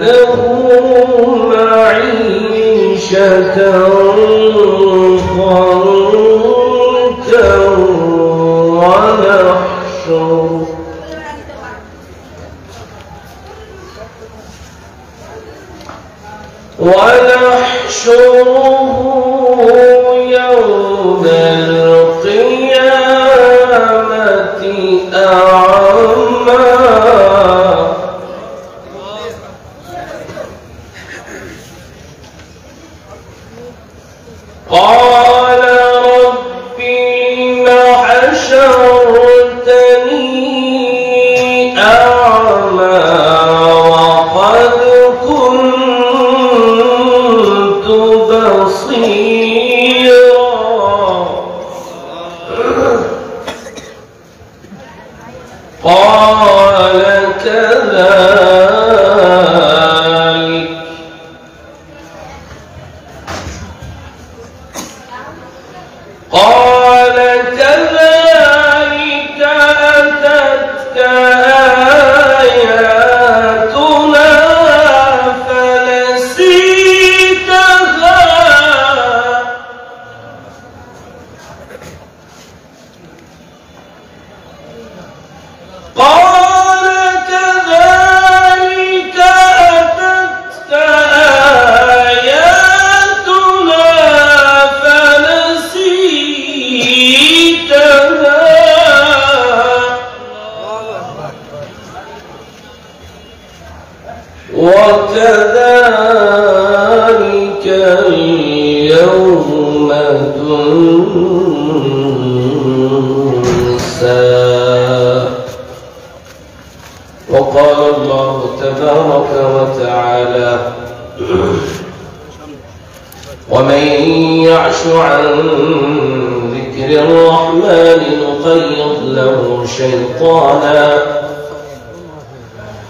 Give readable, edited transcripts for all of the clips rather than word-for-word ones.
له معيشة ضنكا ونحشره يوم القيامة أعمى قال رب لم حشرتني أعمى وقد كنت بصيرا قال كذلك أتتك آياتنا فنسيتها قال كذلك أتتك آياتنا فنسيتها وكذلك اليوم تنسى وقال الله تبارك وتعالى ومن يعش عن ذكر الرحمن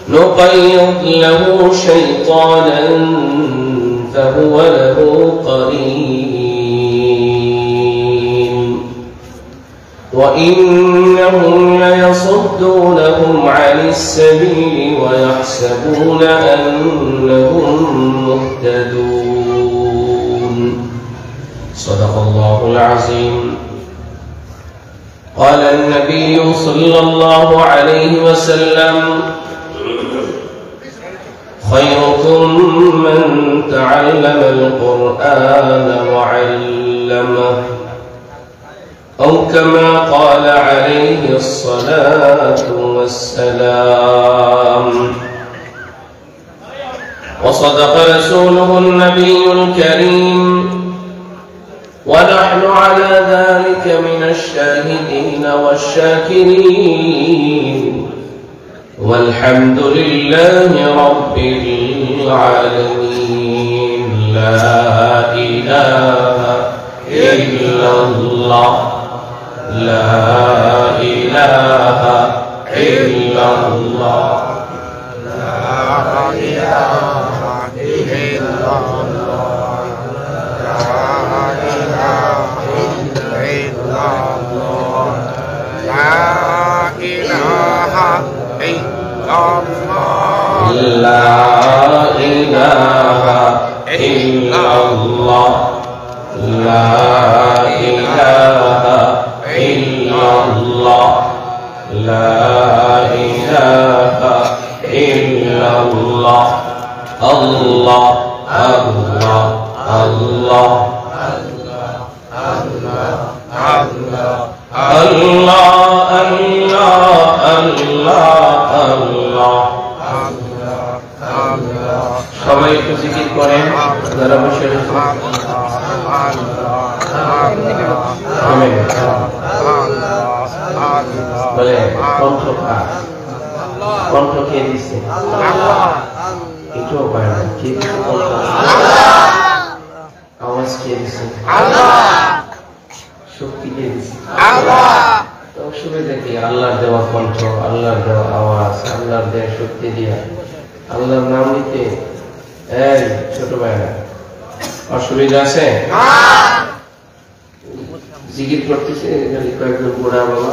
نقيض له شيطانا فهو له قرين وإنهم ليصدونهم عن السبيل ويحسبون أنهم مهتدون صدق الله العظيم قال النبي صلى الله عليه وسلم خيركم من تعلم القرآن وعلمه أو كما قال عليه الصلاة والسلام وصدق رسوله النبي الكريم ونحن على ذلك من الشاهدين والشاكرين والحمد لله رب العالمين لا إله إلا الله لا إله إلا الله لا إله إلا الله لا إله إلا الله لا إله إلا الله لا إله إلا الله الله الله الله الله الله সবাই একটু জিকির করেন যারা বসে বলে কণ্ঠ কে দিচ্ছে এটাও পায় না কে দিচ্ছে আওয়াজ কে দিচ্ছে শক্তি কে দিচ্ছে অসুবিধা কি আল্লাহর দেওয়া কণ্ঠ আল্লাহর দেওয়া আওয়াজ আল্লাহর দেওয়া শক্তি দিয়া আল্লাহর নাম নিতে এই ছোট ভাইরা অসুবিধা আছে জিকির করতেছে কয়েকজন বুড়া বাবা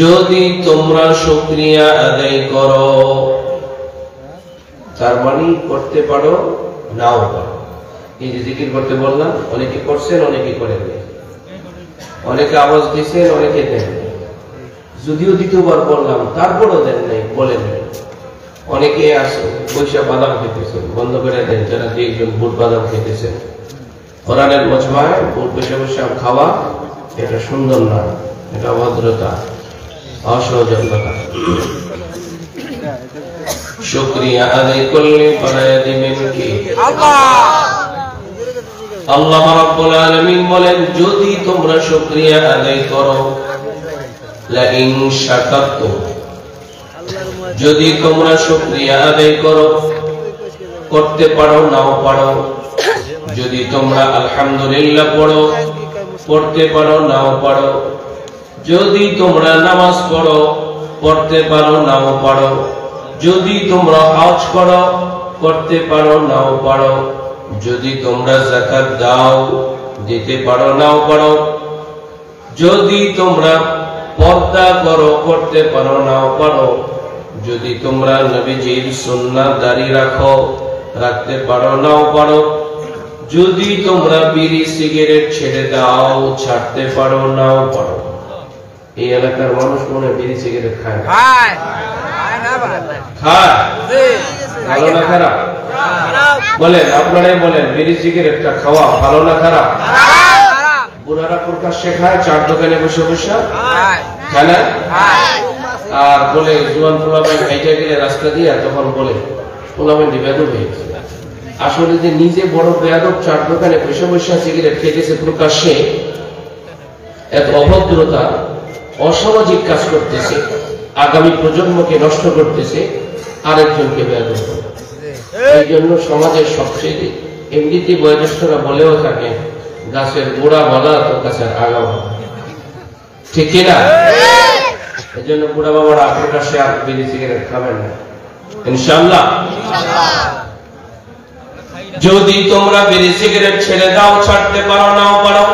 যদি তোমরা শুকরিয়া আদায় করো, তার মানে করতে পারো নাও পারো। এই যে জিকির করতে বললাম, অনেকে করছেন অনেকে করেননি, অনেকে আওয়াজ দিয়েছেন অনেকে দেন, যদিও দ্বিতীয়বার বললাম তারপরও দেন নাই, বলেন নাই। অনেকে আসে পয়সা বাদাম খেতেছেন, বন্ধ করে দেন। যারা দেখবেন বুট বাদাম খেতেছেন, কোরআনের মজমায় বুট বসে বসে খাওয়া এটা সুন্দর না, এটা অভদ্রতা, অসহযোগিতা। শুকরিয়া আদায় করলে বাড়ায়া দিবেন কি? আল্লাহ রাব্বুল আলামিন বলেন, যদি তোমরা শুকরিয়া আদায় করো, লা ইন শাকারতুম, যদি তোমরা শুকরিয়া আদায় করো, করতে পারো নাও পারো, যদি তোমরা আলহামদুলিল্লাহ পড়ো, পড়তে পারো নাও পারো, যদি তোমরা নামাজ পড়ো, পড়তে পারো নাও পারো, যদি তোমরা হজ করো, করতে পারো নাও পারো, যদি তোমরা যাকাত দাও, দিতে পারো নাও পারো, যদি তোমরা পর্দা করো, করতে পারো নাও পারো, যদি তোমরা নবীজির সুন্নাত দাড়ি রাখো, রাখতে পারো নাও পারো, যদি তোমরা বিড়ি সিগারেট ছেড়ে দাও, ছাড়তে পারো নাও পারো। এই এলাকার মানুষ মনে বিড়ি সিগারেট খায় না? খায়। ভালো না খারাপ? বলেন, আপনারাই বলেন, বিড়ি সিগারেটটা খাওয়া ভালো না খারাপ? বুড়ারা প্রকাশ্যে খায়, চার দোকানে বসে বসে খায় না? আর বলে জোয়ান পোলাবেন হাইটা গেলে রাস্তা দিয়ে, তখন বলে পোলাবেন বেয়াদব হয়ে গেছে। আসলে যে নিজে বড় বেয়াদব, চার দোকানে বসে বসে সিগারেট খেতেছে প্রকাশ্যে, এত অভদ্রতা, অসামাজিক কাজ করতেছে, আগামী প্রজন্মকে নষ্ট করতেছে, আরেকজনকে বেয়াদব করে। এই জন্য সমাজের সবচেয়ে এমনিতে বয়োজ্যেষ্ঠরা বলেও থাকে, গাছের গোড়া বলা তো গাছের আগা বলা, ঠিক কিনা? এই জন্য বুড়া বাবারা প্রকাশ্যে আর বিড়ি সিগারেট খাবেন না ইনশাআল্লাহ। যদি তোমরা বিড়ি সিগারেট ছেড়ে দাও, ছাড়তে পারো নাও পারো,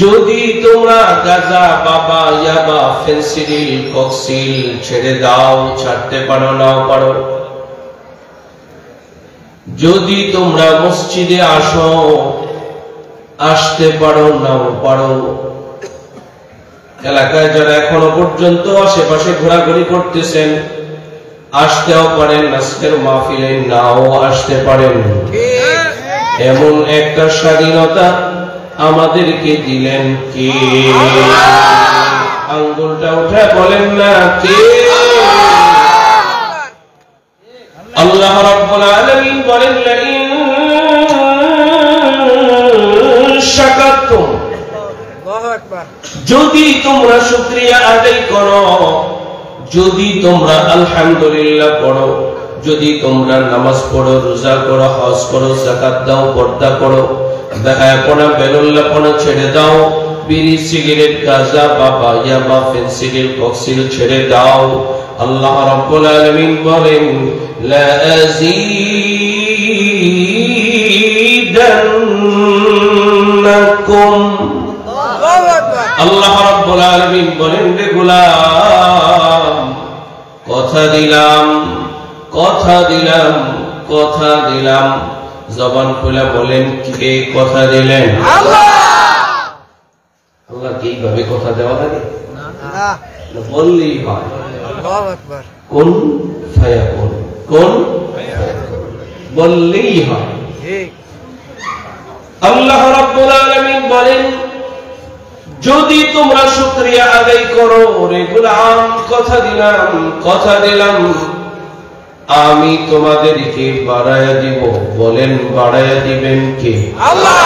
যদি তোমরা গাঁজা, বাবা, ইয়াবা, ফেন্সিডিল, কক্সিল ছেড়ে দাও, ছাড়তে পারো নাও পারো, যদি তোমরা মসজিদে আসো, আসতে পারো নাও পারো, এলাকায় যারা এখনো পর্যন্ত আশেপাশে ঘোরাঘুরি করতেছেন, আসতেও পারেন, আজকের মাহফিলে নাও আসতে পারেন। এমন একটা স্বাধীনতা আমাদেরকে দিলেন কে? আঙ্গুলটা উঠে বলেন না কে? আল্লাহ রাব্বুল আলামিন বলেন, লা ইন শাকারতুম, যদি তোমরা শুকরিয়া আদায় করো, যদি তোমরা আলহামদুলিল্লাহ পড়ো, যদি তোমরা নামাজ পড়ো, রোজা করো, হজ করো, যাকাত দাও, পর্দা করো, বেহায়াপনা, বেলুল্লাহপনা ছেড়ে দাও, বিড়ি সিগারেট, গাঁজা, বাবা, ইয়াবা, ফেন্সিডিল, কক্সিল ছেড়ে দাও, আল্লাহ রাব্বুল আলামিন বলেন, লা আযীদান্নাকুম। আল্লাহ রাব্বুল আলামিন বলেন, রে গোলাম, কথা দিলাম, কথা দিলাম, কথা দিলাম। জবান খুলে বলেন, কে কথা দিলেন? আল্লাহ। আল্লাহ কি ভাবে কথা দেওয়া লাগে? না, বললেই হয়। আল্লাহু আকবার। কুন ফায়াকুন, কুন বললেই হয়। ঠিক। আল্লাহ রাব্বুল আলামিন বলেন, যদি তোমরা শুকরিয়া আদায় করো, রে গোলাম, কথা দিলাম, কথা দিলাম, আমি তোমাদেরকে বাড়ায়া দিব। বলেন, বাড়ায়া দিবেন কে? আল্লাহ।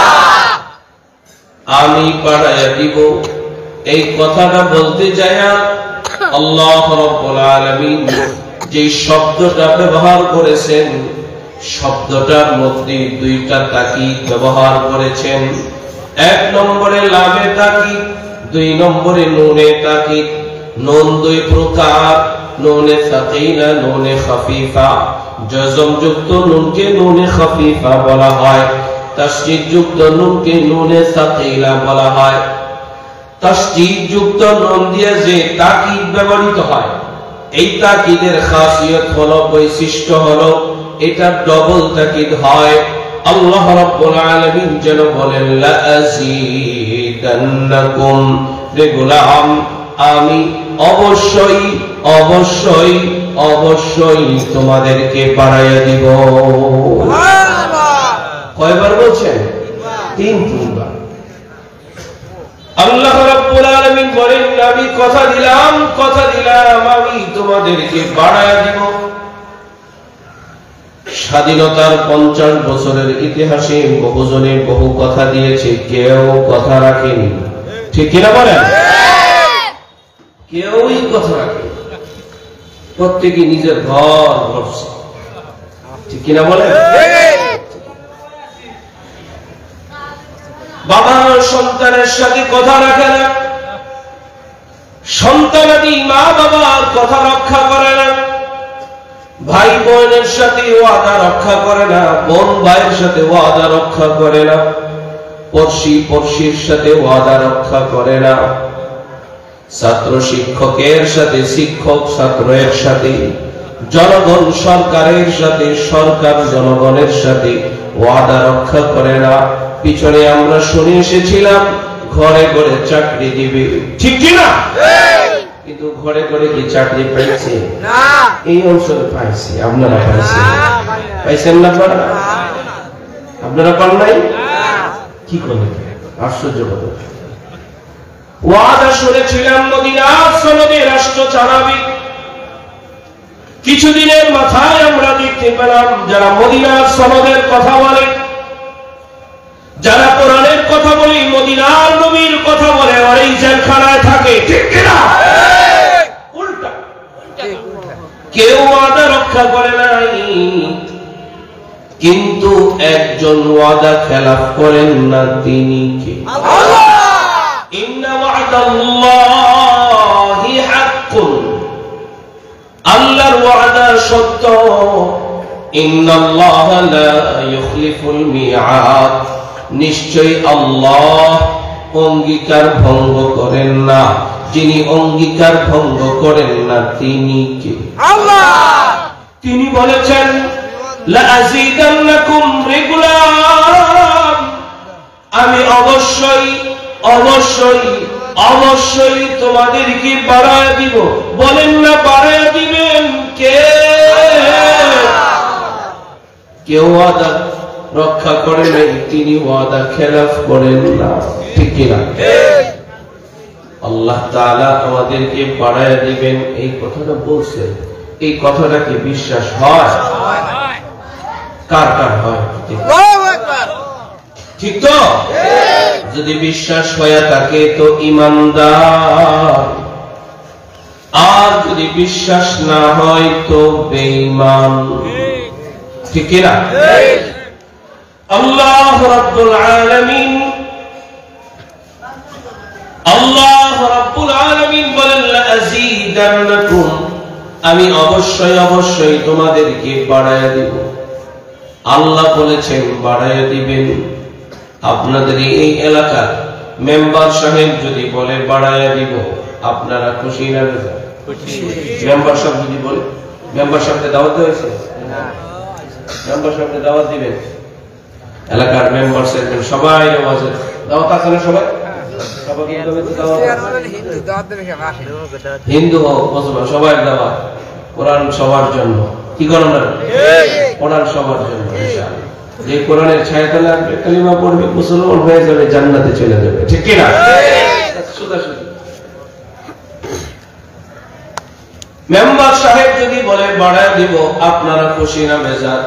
আমি বাড়ায়া দিব। এই কথাটা বলতে যায় আল্লাহ রাব্বুল আলামিন যে শব্দটা ব্যবহার করেছেন, শব্দটার মধ্যে দুইটা তাকিদ ব্যবহার করেছেন। এক নম্বরে লামে তাকিদ, দুই নম্বরে নুনে তাকিদ। নুন দুই প্রকার, নুনে সাকিলা, নুনে খাফিফা। জজম যুক্ত নুনকে নুনে খাফিফা বলা হয়, তাসদীদ যুক্ত নুনকে নুনে সাকিলা বলা হয়। তাসদীদ যুক্ত নুন দিয়ে যে তাকিদ ব্যবহৃত হয়, এই তাকিদের খাসিয়ত হলো, বৈশিষ্ট্য হলো এটা ডবল তাকিদ হয়। আল্লাহ রাব্বুল আলামিন যেন বলেন লা আযীদান্নাকুম, রে গোলাম আমি অবশ্যই অবশ্যই অবশ্যই তোমাদেরকে বাড়াইয়া দিব। কয়বার বলছেন? তিনবার। আল্লাহ রাব্বুল আলামিন বলেন আমি কথা দিলাম আমি তোমাদেরকে বাড়াইয়া দিব। স্বাধীনতার 50 বছরের ইতিহাসে বহুজনে বহু কথা দিয়েছে, কেউ কথা রাখেনি, ঠিক কিনা বলেন? কেউই কথা রাখেনি, প্রত্যেকে নিজের ঘর ভরছে, ঠিক কিনা বলেন? বাবা সন্তানের সাথে কথা রাখে না, সন্তানাদি মা বাবার কথা রক্ষা করে না, ভাই বোনের সাথে ওয়াদা রক্ষা করে না, বোন ভাইয়ের সাথে ওয়াদা রক্ষা করে না, পড়শির সাথে ওয়াদা রক্ষা করে না, ছাত্র শিক্ষকের সাথে শিক্ষক ছাত্রের সাথে, জনগণ সরকারের সাথে সরকার জনগণের সাথে ওয়াদা রক্ষা করে না। পিছনে আমরা শুনে এসেছিলাম ঘরে ঘরে চাকরি দিবে, ঠিক কিনা? কিন্তু ঘরে ঘরে কি চাকরি পাইছে? না। এই অঞ্চলে পাইছে, আপনারা পাইছেন? পাইছেন না? আপনারা পান নাই? কি করলেন? আশ্চর্য কথা। ওয়াদা শুনেছিলাম মদিনার সনদে রাষ্ট্র চালাবে, কিছুদিনের মাথায় আমরা দেখতে পেলাম যারা মদিনার সনদের কথা বলে, যারা কোরআনের কথা বলে, মদিনার নবীর কথা বলে, আর এই জেলখানায় থাকে, ঠিক কিনা? উল্টা, কেউ ওয়াদা রক্ষা করে নাই, কিন্তু একজন ওয়াদা খেলাফ করেন না, তিনি কে? আল্লাহ। ইন্না ওয়াদাল্লাহি হাক্কুন, আল্লাহর ওয়াদা সত্য। ইন্নাল্লাহা লা ইউখলিফুল মিআদ, নিশ্চয়ই আল্লাহ অঙ্গীকার ভঙ্গ করেন না। যিনি অঙ্গীকার ভঙ্গ করেন না তিনি কে? আল্লাহ। তিনি বলেছেন লা আযীদান্নাকুম, রে গোলাম আমি অবশ্যই অবশ্যই অবশ্যই তোমাদেরকে বাড়ায়া দিব। বলেন না বাড়ায়া দিবেন কে? কেউ ওয়াদা রক্ষা করে নাই, তিনি ওয়াদা খেলাফ করেন না, ঠিক কিনা? আল্লাহ তাআলা আমাদেরকে বাড়ায়া দিবেন এই কথাটা বলছেন, এই কথাটা কি বিশ্বাস হয়? কার কার হয়? ঠিক তো? যদি বিশ্বাস হয়ে থাকে তো ঈমানদার, আর যদি বিশ্বাস না হয় তো বেঈমান, ঠিক কিনা? আল্লাহ রাব্বুল আলামিন বলেন লা আযীদান্নাকুম, আমি অবশ্যই অবশ্যই তোমাদেরকে বাড়ায়া দিব। আল্লাহ বলেছেন বাড়ায়া দিবেন। আপনাদের এই এলাকার মেম্বার সাহেব যদি বলে বাড়ায়া দিব, আপনারা খুশি না বেজার? মেম্বার সাহেব যদি বলে, মেম্বার সাহেবকে দাওয়াত হয়েছে? মেম্বার সাহেবকে দাওয়াত দিবেন, এলাকার মেম্বার সাহেব সবাই নামাজের দাওয়াত আছে না? সবাই হিন্দু হোক মুসলমান সবাই দাওয়াত, কোরআন সবার জন্য। কি করেন? কোরআন সবার জন্য। যে কোরআনের ছায়াতলে আসবে, কালিমা পড়বে, মুসলমান হয়ে যাবে, জান্নাতে চলে যাবে, ঠিক কিনা? মেম্বার সাহেব যদি বলে বাড়ায় দিব, আপনারা খুশি না বেজার?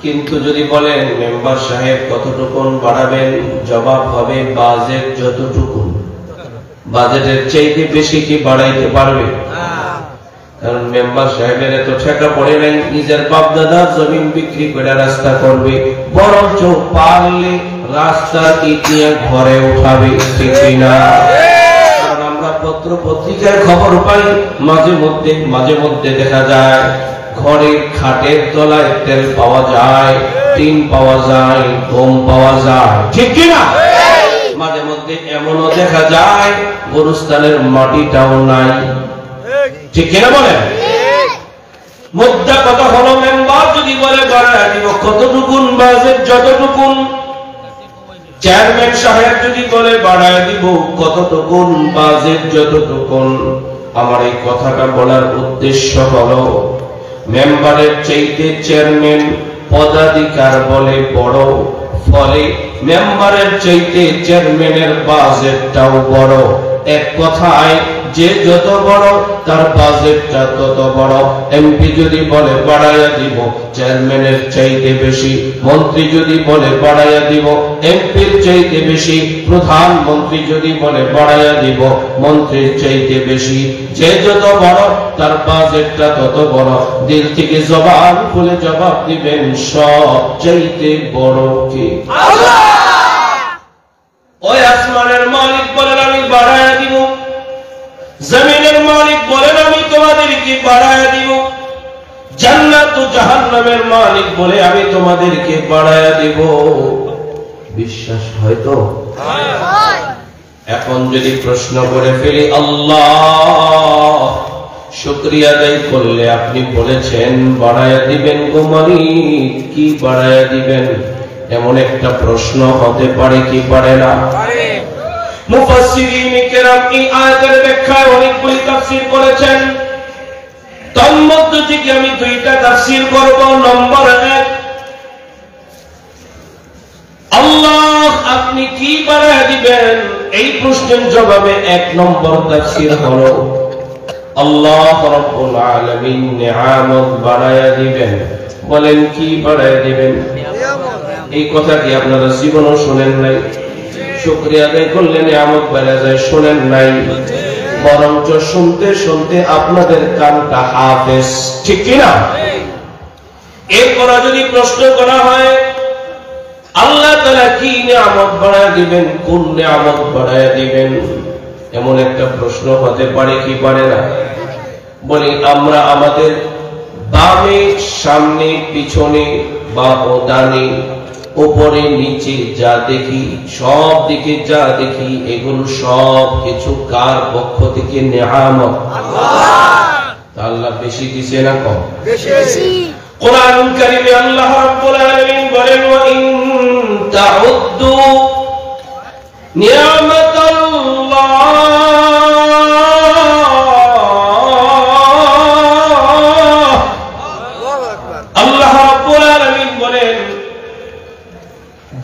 কিন্তু যদি বলেন মেম্বার সাহেব কতটুকু বাড়াবেন, জবাব হবে বাজেট যতটুকু, বাজেটের চাইতে বেশি কি বাড়াইতে পারবে? কারণ মেম্বার সাহেবের এত টাকা পড়ে নাই নিজের বাপ দাদার জমিন বিক্রি করে রাস্তা করবে, বরঞ্চ পারলে রাস্তা ইটিয়ে ঘরে উঠাবে, ঠিক না? কারণ আমরা পত্র পত্রিকার খবর পাই, মাঝে মধ্যে দেখা যায় ঘরের খাটের তলায় তেল পাওয়া যায়, টিন পাওয়া যায়, গম পাওয়া যায়, ঠিক কিনা? মাঝে মধ্যে এমনও দেখা যায় গোরস্থানের মাটিটাও নাই, ঠিক কিনা বলেন? মুদ্রা কথা হলো মেম্বার যদি বলে বাড়ায় দিব কতটুকুন বাজেট যতটুকুন, চেয়ারম্যান সাহেব যদি বলে বাড়ায় দিব কতটুকুন বাজেট যতটুকুন। আমার এই কথাটা বলার উদ্দেশ্য হলো মেম্বারের চাইতে চেয়ারম্যান পদাধিকার বলে বড়, ফলে মেম্বারের চাইতে চেয়ারম্যানের বাজেটটাও বড়। এক কথায় যে যত বড় তার বাজেটটা তত বড়। এমপি যদি বলে বাড়াইয়া দিব চেয়ারম্যানের চাইতে বেশি, মন্ত্রী যদি বলে বাড়াইয়া দিব এমপির চাইতে বেশি, প্রধানমন্ত্রী যদি বলে বাড়াইয়া দিব মন্ত্রীর চাইতে বেশি। যে যত বড় তার বাজেটটা তত বড়। দিল থেকে জবান খুলে জবাব দিবেন সব চাইতে বড় কে? আল্লাহ। ওই আসমানের মালিক বলেন আমি বাড়াইয়া দিব, জমিনের মালিক বলেন আমি তোমাদেরকে বাড়াইয়া দিব, জান্নাত ও জাহান্নামের মালিক বলে আমি তোমাদেরকে বাড়াইয়া দিব। বিশ্বাস হয়তো? এখন যদি প্রশ্ন করে ফেলি আল্লাহ শুকরিয়া আদায় করলে আপনি বলেছেন বাড়াইয়া দিবেন গো মালিক, কি বাড়াইয়া দিবেন? এমন একটা প্রশ্ন হতে পারে কি পারে না? মুফাসসিরিন কেরাম এই আয়াতের ব্যাখ্যায় অনেকগুলি তাফসীর করেছেন। তার মধ্যে থেকে আমি দুইটা তাফসীর করব। নম্বর 1, আল্লাহ আপনি কি বাড়ায় দিবেন? এই প্রশ্নের জবাবে 1 নম্বর তাফসীর হলো আল্লাহ রাব্বুল আলামিন নিয়ামত বাড়ায় দিবেন। বলেন কি বাড়ায় দিবেন? এই কথা কি আপনারা জীবনও শুনেন নাই? শুকরিয়া আদায় করলে নিয়ামত বেড়ে যায়, শোনেন নাই? বরঞ্চ শুনতে শুনতে আপনাদের কানটা হাফেজ, ঠিক কিনা? এরপর যদি প্রশ্ন করা হয় আল্লাহ তাআলা কি নিয়ামত বাড়ায় দিবেন, কোন নিয়ামত বাড়ায় দিবেন, এমন একটা প্রশ্ন হতে পারে কি পারে না? বলি আমরা আমাদের বামে সামনে পিছনে বা ও ডানে উপরে নিচে যা দেখি, সব দিকে যা দেখি, এগুলো সব কিছু কার পক্ষ থেকে নিয়ামত? আল্লাহ। আল্লাহ বেশি দিছে না কম? বেশি। কোরআন কারীমে আল্লাহ রাব্বুল আলামিন বলেন ওয়া ইন তাউদ্দু নিয়ামাতাল্লাহ আল্লাহ রাব্বুল আলামিন বলেন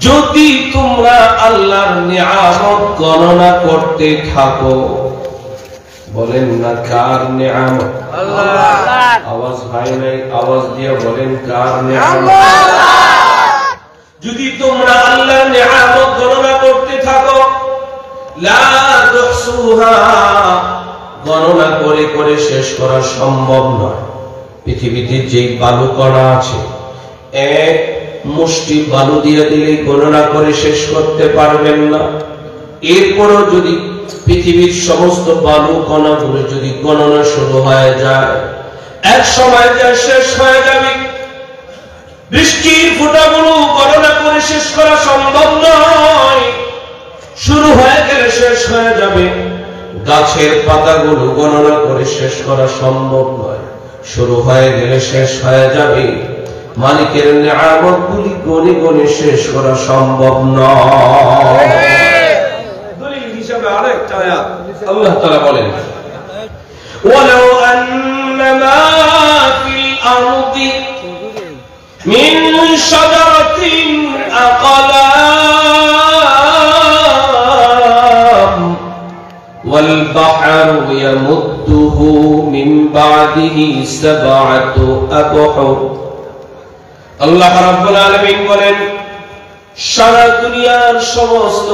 যদি তোমরা আল্লাহর নিয়ামত গণনা করতে থাকো, বলেন না কার নিয়ামত? আল্লাহ। আওয়াজ হয় নাই, আওয়াজ দিয়ে বলেন কার নিয়ামত? যদি তোমরা আল্লাহর নিয়ামত গণনা করতে থাকো, লা তুহসুহা, গণনা করে করে শেষ করা সম্ভব নয়। পৃথিবীতে যে বালু কণা আছে এক মুষ্টি বালু দিয়ে দিলে গণনা করে শেষ করতে পারবেন না। এরপরও যদি পৃথিবীর সমস্ত বালু কণাগুলো যদি গণনা শুরু হয়ে যায়, এক সময় যা শেষ হয়ে যাবে। বৃষ্টির ফোঁটাগুলো গণনা করে শেষ করা সম্ভব নয়, শুরু হয়ে গেলে শেষ হয়ে যাবে। গাছের পাতাগুলো গণনা করে শেষ করা সম্ভব নয়, শুরু হয়ে গেলে শেষ হয়ে যাবে। মালিকের নিয়ামতগুলি গণে গণে শেষ করা সম্ভব নয়। দলিল হিসাবে আরেকটা আয়াত আল্লাহ তাআলা বলেন ওয়ালাউ আন্নামা ফিল আরদি মিন শাজারাতিন আকালাম ওয়াল বাহরু ইয়ামুদ্দুহু মিন বাদিহি সাবআতু আবহুর। আল্লাহ রাব্বুল আলামিন বলেন সারা দুনিয়ার সমস্ত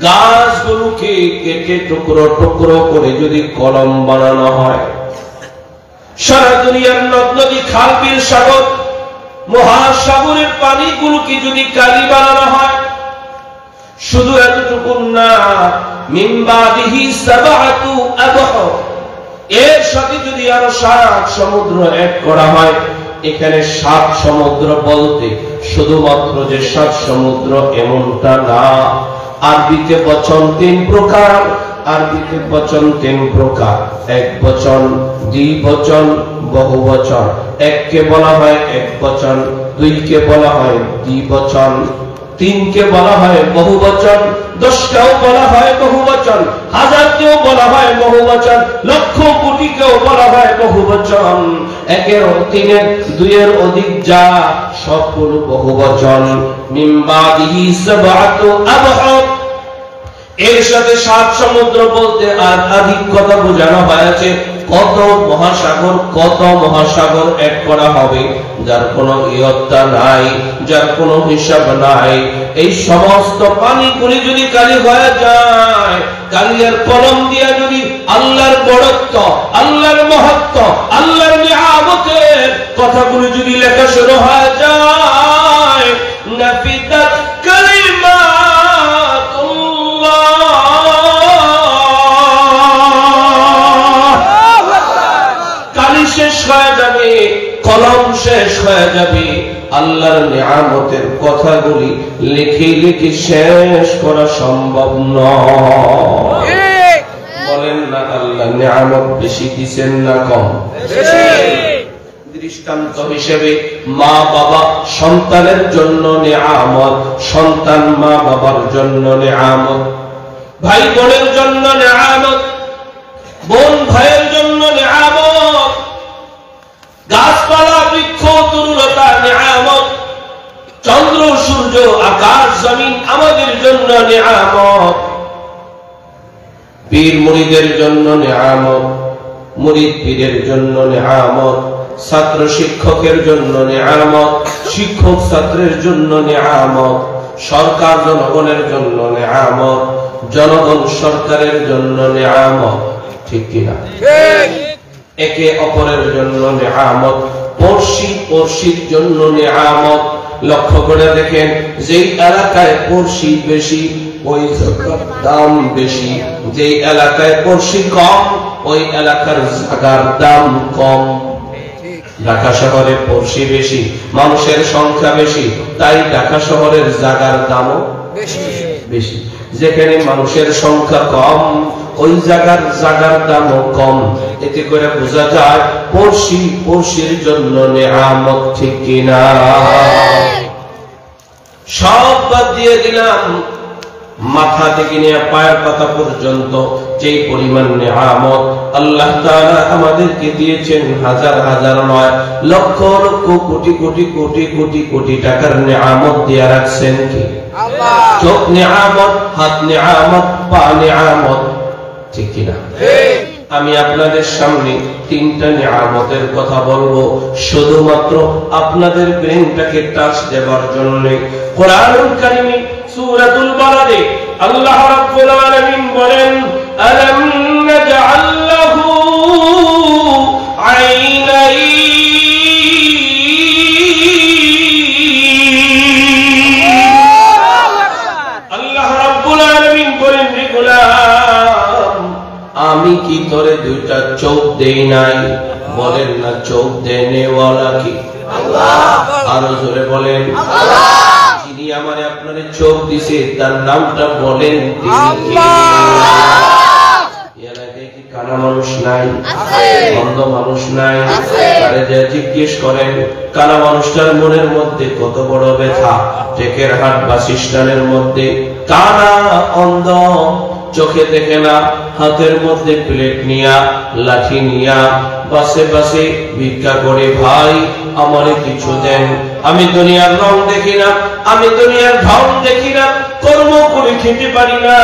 গাছগুলোকে কেটে টুকরো টুকরো করে যদি কলম বানানো হয়, সারা দুনিয়ার নদ নদী খাল বিল সাগর মহাসাগরের পানিগুলোকে যদি কালি বানানো হয়, শুধু এতটুকু না, মিন বাদিহি সাবআতু আবহুর, এর সাথে যদি আরো 7 সমুদ্র এক করা হয়, এখানে 7 সমুদ্র বলতে শুধুমাত্র যে 7 সমুদ্র এমনটা না, আরবিতে বচন 3 প্রকার, আরবিতে বচন 3 প্রকার। এক বচন, দ্বিবচন, বহুবচন। এককে বলা হয় এক বচন, দুইকে বলা হয় দ্বিবচন, তিনকে বলা হয় বহুবচন, 10কেও বলা হয় বহুবচন, হাজারকেও বলা হয় বহুবচন, লক্ষ কোটিকেও বলা হয় বহুবচন। একের, তিনের, দুইয়ের অধিক যা সবগুলো বহুবচন। মিন বাদিহি সাবআতু আবহুর, এর সাথে 7 সমুদ্র বলতে আর অধিক কথা বোঝানো হয়েছে। কত মহাসাগর, কত মহাসাগর এক করা হবে, যার কোনো ইয়ত্তা নাই, যার কোনো হিসাব নাই। এই সমস্ত পানিগুলি যদি কালি হয়ে যায়, কালিয়ার কলম দিয়া যদি আল্লাহর বড়ত্ব, আল্লাহর মহত্ব, আল্লাহর নিয়ামতের কথাগুলি যদি লেখা শুরু হয়ে যায়, নাফিদাত শেষ হয়ে যাবে, কলম শেষ হয়ে যাবে। আল্লাহর নিয়ামতের কথাগুলি লিখে লিখে শেষ করা সম্ভব নয়। বলেন না, আল্লাহ নিয়ামত বেশি দিচ্ছেন না কম? দৃষ্টান্ত হিসেবে মা বাবা সন্তানের জন্য নিয়ামত, সন্তান মা বাবার জন্য নিয়ামত, ভাই বোনের জন্য নিয়ামত, বোন ভাইয়ের জন্য নিয়ামত, গাছপালা বৃক্ষ তরুলতা নিয়ামত, চন্দ্র সূর্য আকাশ জমিন আমাদের জন্য নিয়ামত, পীর মুরিদের জন্য নিয়ামত, মুরিদ পীরের জন্য নিয়ামত, ছাত্র শিক্ষকের জন্য নিয়ামত, শিক্ষক ছাত্রের জন্য নিয়ামত, সরকার জনগণের জন্য নিয়ামত, জনগণ সরকারের জন্য নিয়ামত। ঠিক কিনা? একে অপরের জন্য নিয়ামত, পড়শি পড়শির জন্য নিয়ামত। লক্ষ্য করে দেখেন, যেই এলাকায় পড়শি বেশি ওই জায়গার দাম বেশি, যেই এলাকায় পড়শি কম ওই এলাকার জায়গার দাম কম। ঢাকা শহরে পড়শি বেশি, মানুষের সংখ্যা বেশি, তাই ঢাকা শহরের জায়গার দামও বেশি। যেখানে মানুষের সংখ্যা কম ওই জায়গার দামও কম। এতে করে বোঝা যায় পড়শি পড়শির জন্য নিয়ামত। ঠিক কিনা? সব বাদ দিয়ে দিলাম, মাথা থেকে নিয়ে পায়ের পাতা পর্যন্ত যেই পরিমাণ নিয়ামত আল্লাহ তাআলা আমাদেরকে দিয়েছেন, হাজার হাজার নয়, লক্ষ লক্ষ কোটি কোটি কোটি কোটি কোটি টাকার নিয়ামত দিয়ে রাখছেন কি? আল্লাহ। চোখ নিয়ামত, হাত নিয়ামত, পা নিয়ামত। ঠিক কিনা? আমি আপনাদের সামনে 3টা নিয়ামতের কথা বলবো, শুধুমাত্র আপনাদের ব্রেনটাকে টাচ দেওয়ার জন্য। কোরআনুল কারীমে সূরাতুল বালাদে আল্লাহ রাব্বুল আলামিন বলেন, আলাম নাজআল লাহু আইনাইন। আল্লাহ রাব্বুল আলামিন বলেন, রে গোলাম, আমি কি তোরে 2টা চোখ দেই নাই? বলেন না, চোখ দেনেওয়ালা কি? আল্লাহ। আরো জোরে বলেন, আল্লাহ। যিনি আমারে আপনারে চোখ দিছে তার নামটা বলেন, এলাকায় কি কানা মানুষ নাই? অন্ধ মানুষ নাই? তারে যে জিজ্ঞেস করেন, কানা মানুষটার মনের মধ্যে কত বড় ব্যথা। টেকের হাট বাসস্ট্যান্ডের মধ্যে কানা অন্ধ, চোখে দেখে না, হাতের মধ্যে প্লেট নিয়া লাঠি নিয়া বাসে বাসে ভিক্ষা করে, ভাই আমারে কিছু দেন, আমি দুনিয়ার রং দেখি না, আমি দুনিয়ার ঢং দেখি না, কর্ম করে খেতে পারি না,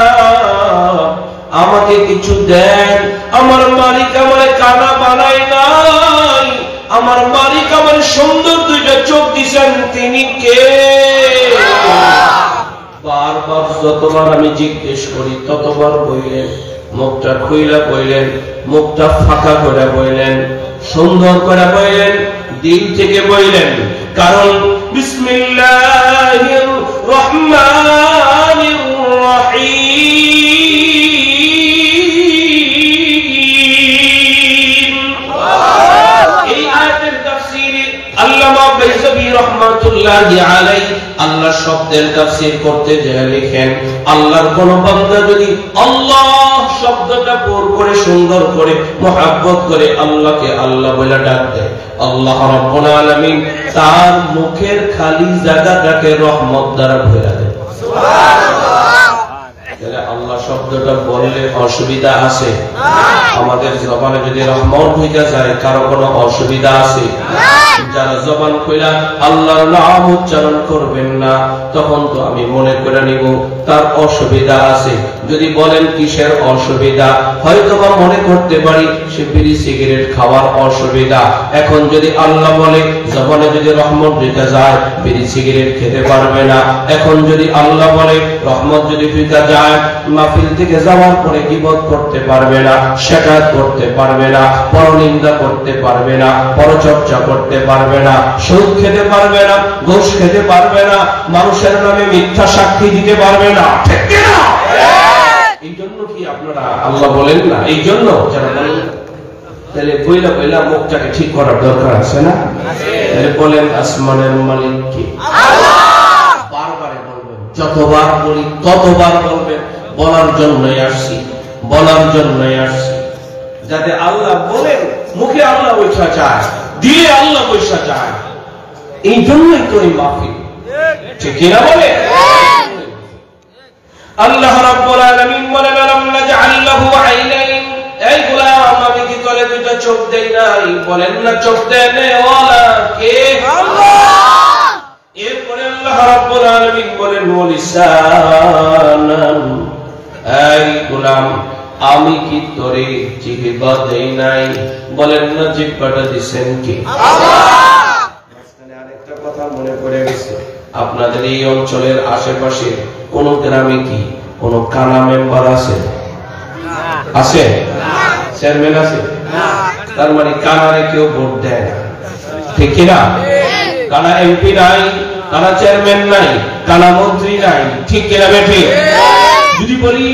আমাকে কিছু দেন। আমার মালিক আমারে কানা বানায় নাই, আমার মালিক আমার সুন্দর 2টা চোখ দিছেন, তিনি কে? বারবার যতবার আমি জিজ্ঞেস করি ততবার বললেন, মুখটা খুইলা বললেন, মুখটা ফাঁকা করে বললেন, সুন্দর করে বললেন, দিল থেকে বললেন, কারণ বিসমিল্লাহির রহমানির রহিম। এই আয়াতের তাফসীরে আল্লামা বাইজাবি রাহমাতুল্লাহি আলাইহি আল্লাহ শব্দের তাফসীর করতে যায় লিখেন, আল্লাহর কোন বান্দা যদি আল্লাহ শব্দটা পুর করে সুন্দর করে মহব্বত করে আল্লাহকে আল্লাহ বলে ডাক দেয়, আল্লাহ রাব্বুল আলামিন তার মুখের খালি জায়গাটাকে রহমত দ্বারা ভরে দেয়। আল্লাহ শব্দটা বললে অসুবিধা আছে? আমাদের জবানে যদি রহমত হইতে যায় কারো কোনো অসুবিধা আছে? যারা জবান কইরা আল্লাহর নাম উচ্চারণ করবেন না, তখন তো আমি মনে করে নিব তার অসুবিধা আছে। যদি বলেন কিসের অসুবিধা, হয়তো বা মনে করতে পারি সে বিড়ি সিগারেট খাওয়ার অসুবিধা। এখন যদি আল্লাহ বলে জবানে যদি রহমত দিতে যায় বিড়ি সিগারেট খেতে পারবে না। এখন যদি আল্লাহ বলে রহমত যদি দিতে যায় মাহফিল থেকে যাওয়ার পরে গীবত করতে পারবে না, শিকায়ত করতে পারবে না, পরনিন্দা করতে পারবে না, পরচর্চা করতে পারবে না, সুদ খেতে পারবে না, ঘুষ খেতে পারবে না, মানুষের নামে মিথ্যা সাক্ষী দিতে পারবে না। ঠিক কি না? এই জন্য কি আপনারা আল্লাহ বলেন না? এই জন্য যারা বলেন তাহলে বইলা বইলা মুখটাকে ঠিক করার দরকার আছে না? তাহলে বলেন আসমানের মালিক কি? আল্লাহ। বারবার বলবেন, যতবার বলি ততবার বলবেন। বলার জন্যই আসছি, বলার জন্যই আসছি, যাতে আল্লাহ বলেন মুখে আল্লাহ বৈশা চায়, দিয়ে আল্লাহ বৈশা চায়। এই জন্যই তো এই মাহফিল, ঠিক কিনা বলে? আল্লাহ রাব্বুল আলামিন বলেন আলাম নাজআল লাহু আইনাইন, এই গোলাম আমি কি তোরে দুইটা চোখ দেই নাই? বলেন না চোখ দেনে ওয়ালা কে? আল্লাহ। এরপরে আল্লাহ রাব্বুল আলামিন বলেন ওয়ালিসানান, এই গোলাম আমি কি তোরে জিহ্বা দেই নাই? বলেন না জিহ্বাটা দিবেন কি? আল্লাহ। মাঝখানে আরেকটা কথা মনে পড়ে গেছে, আপনাদের এই অঞ্চলের আশেপাশে কোন গ্রামে কি কোন কানা মেম্বার আছে? আছে? চেয়ারম্যান আছে? তার মানে কানারে কেউ ভোট দেয় না, ঠিক কিনা? কানা এমপি নাই, কানা চেয়ারম্যান নাই, কানা মন্ত্রী নাই, ঠিক কিনা বেঠি? যদি বলি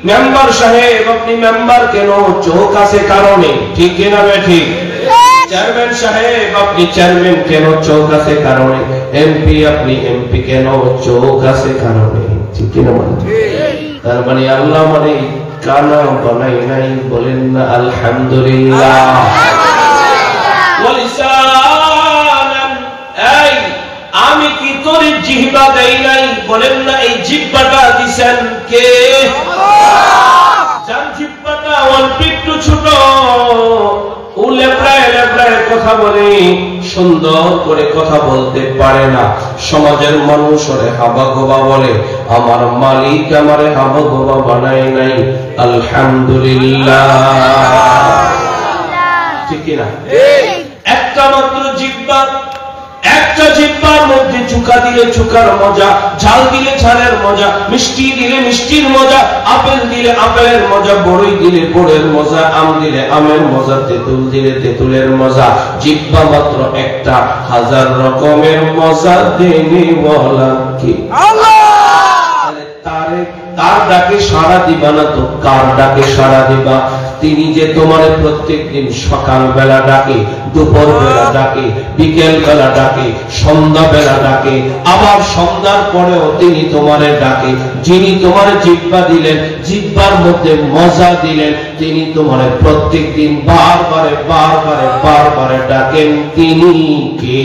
মেম্বার সাহেব আপনি মেম্বার কেন? চোখ আছে কারণে, ঠিক কিনা বেঠি? চেয়ারম্যান সাহেব আপনি চেয়ারম্যান কেন? চোখ আছে কারণে। এমপি আপনি এমপি কেন? চোখ আছে কারণে, ঠিক কিনা? তার মানে আল্লাহ মানে কানা বানাই নাই। বলেন না আলহামদুলিল্লাহ। এই আমি কি তোর জিহ্বা দেই নাই? বলেন না এই জিহ্বাটা দিছেন কে? জান জিহ্বাটা অল্প একটু ছোট, কথা বলে সুন্দর করে কথা বলতে পারে না। সমাজের মানুষ ওরে হাবা গোবা বলে, আমার মালিক আমারে হাবা গোবা বানায় নাই। আলহামদুলিল্লাহ, ঠিক কিনা? একটা মাত্র জিহ্বা, একটা জিহ্বার মধ্যে চুকা দিলে চুকার মজা, ঝাল দিলে ঝালের মজা, মিষ্টি দিলে মিষ্টির মজা, আপেল দিলে আপেলের মজা, বড়ই দিলে বড়ের মজা, আম দিলে আমের মজা, তেঁতুল দিলে তেঁতুলের মজা। জিহ্বা মাত্র একটা, হাজার রকমের মজা দেনে ওয়ালা কি? আল্লাহ। তার ডাকে সাড়া দিবা না তো কার ডাকে সাড়া দিবা? তিনি যে তোমার প্রত্যেক দিন সকাল বেলা ডাকে, দুপুর বেলা ডাকে, বিকেল বেলা ডাকে, সন্ধ্যা বেলা ডাকে, আবার সন্ধ্যার পরেও তিনি তোমারে ডাকে। যিনি তোমার জিহ্বা দিলেন, জিহ্বার মধ্যে মজা দিলেন, তিনি তোমার প্রত্যেক দিন বারবারে বারবারে বারবারে ডাকেন। তিনি কে?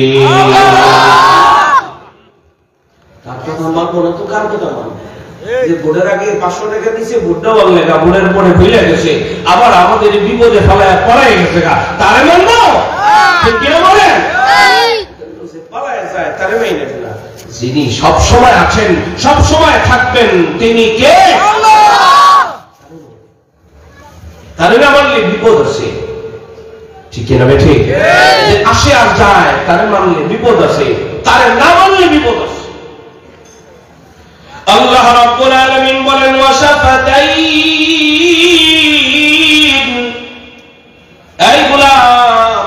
কার কথা মানবো না তো কার কথা মানবো? যে ভোটের আগে 500 টাকা দিছে, ভোটটা বল লেখা, ভোটের পরে ভুলে গেছে, আবার আমাদের বিপদে ফেলায় পড়াই গেছে, তারে মানবো? ঠিক কিনা বলেন? পালায় যায় তারে মাইনে না। যিনি সব সময় আছেন, সব সময় থাকবেন, তিনি কে? আল্লাহ। তারে না মানলে বিপদ আছে, ঠিক কিনা বেঠি? যে আসে আর যায় তারে মানলে বিপদ আছে, তারে না মানলে বিপদ আছে। আল্লাহ রাব্বুল আলামিন বলেন ওয়াশাফাতাইন, এই গোলাম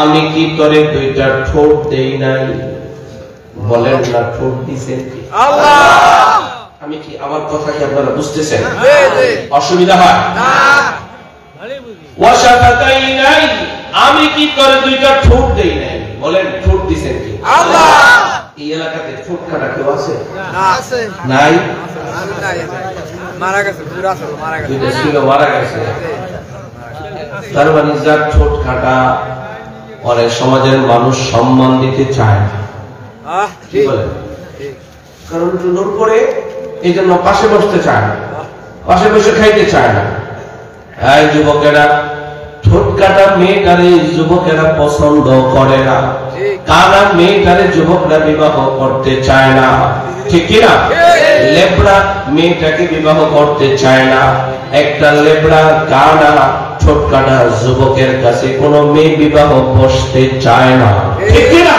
আমি কি তোরে দুইটা ঠোঁট দেই নাই? বলেন না ঠোঁট দিছেন কি? আল্লাহ। আমি কি আমার কথা কি আপনারা বুঝতেছেন? অসুবিধা হয় না? ওয়াশাফাতাইন, আমি কি তোরে দুইটা ঠোঁট দেই নাই? বলেন ঠোঁট দিছেন কি? আল্লাহ। এই এলাকাতে ঠোঁট কাটা কেউ আছে? নাই, মারা গেছে, মারা গেছে। তার মানে যার ঠোঁট কাটা অনেক সমাজের মানুষ সম্মান দিতে চায় না, কি বলে? কারণ সুন্দর করে এই জন্য পাশে বসতে চায় না, পাশে বসে খাইতে চায় না। এই যুবকেরা, ঠোঁট কাটা মেয়েটারে যুবকেরা পছন্দ করে না, কানা মেয়েটারে যুবকরা বিবাহ করতে চায় না, ঠিক কিনা? লেবড়া মেয়েটাকে বিবাহ করতে চায় না। একটা লেবড়া কানা ঠোঁট কাটা যুবকের কাছে কোনো মেয়ে বিবাহ বসতে চায় না, ঠিক কিনা?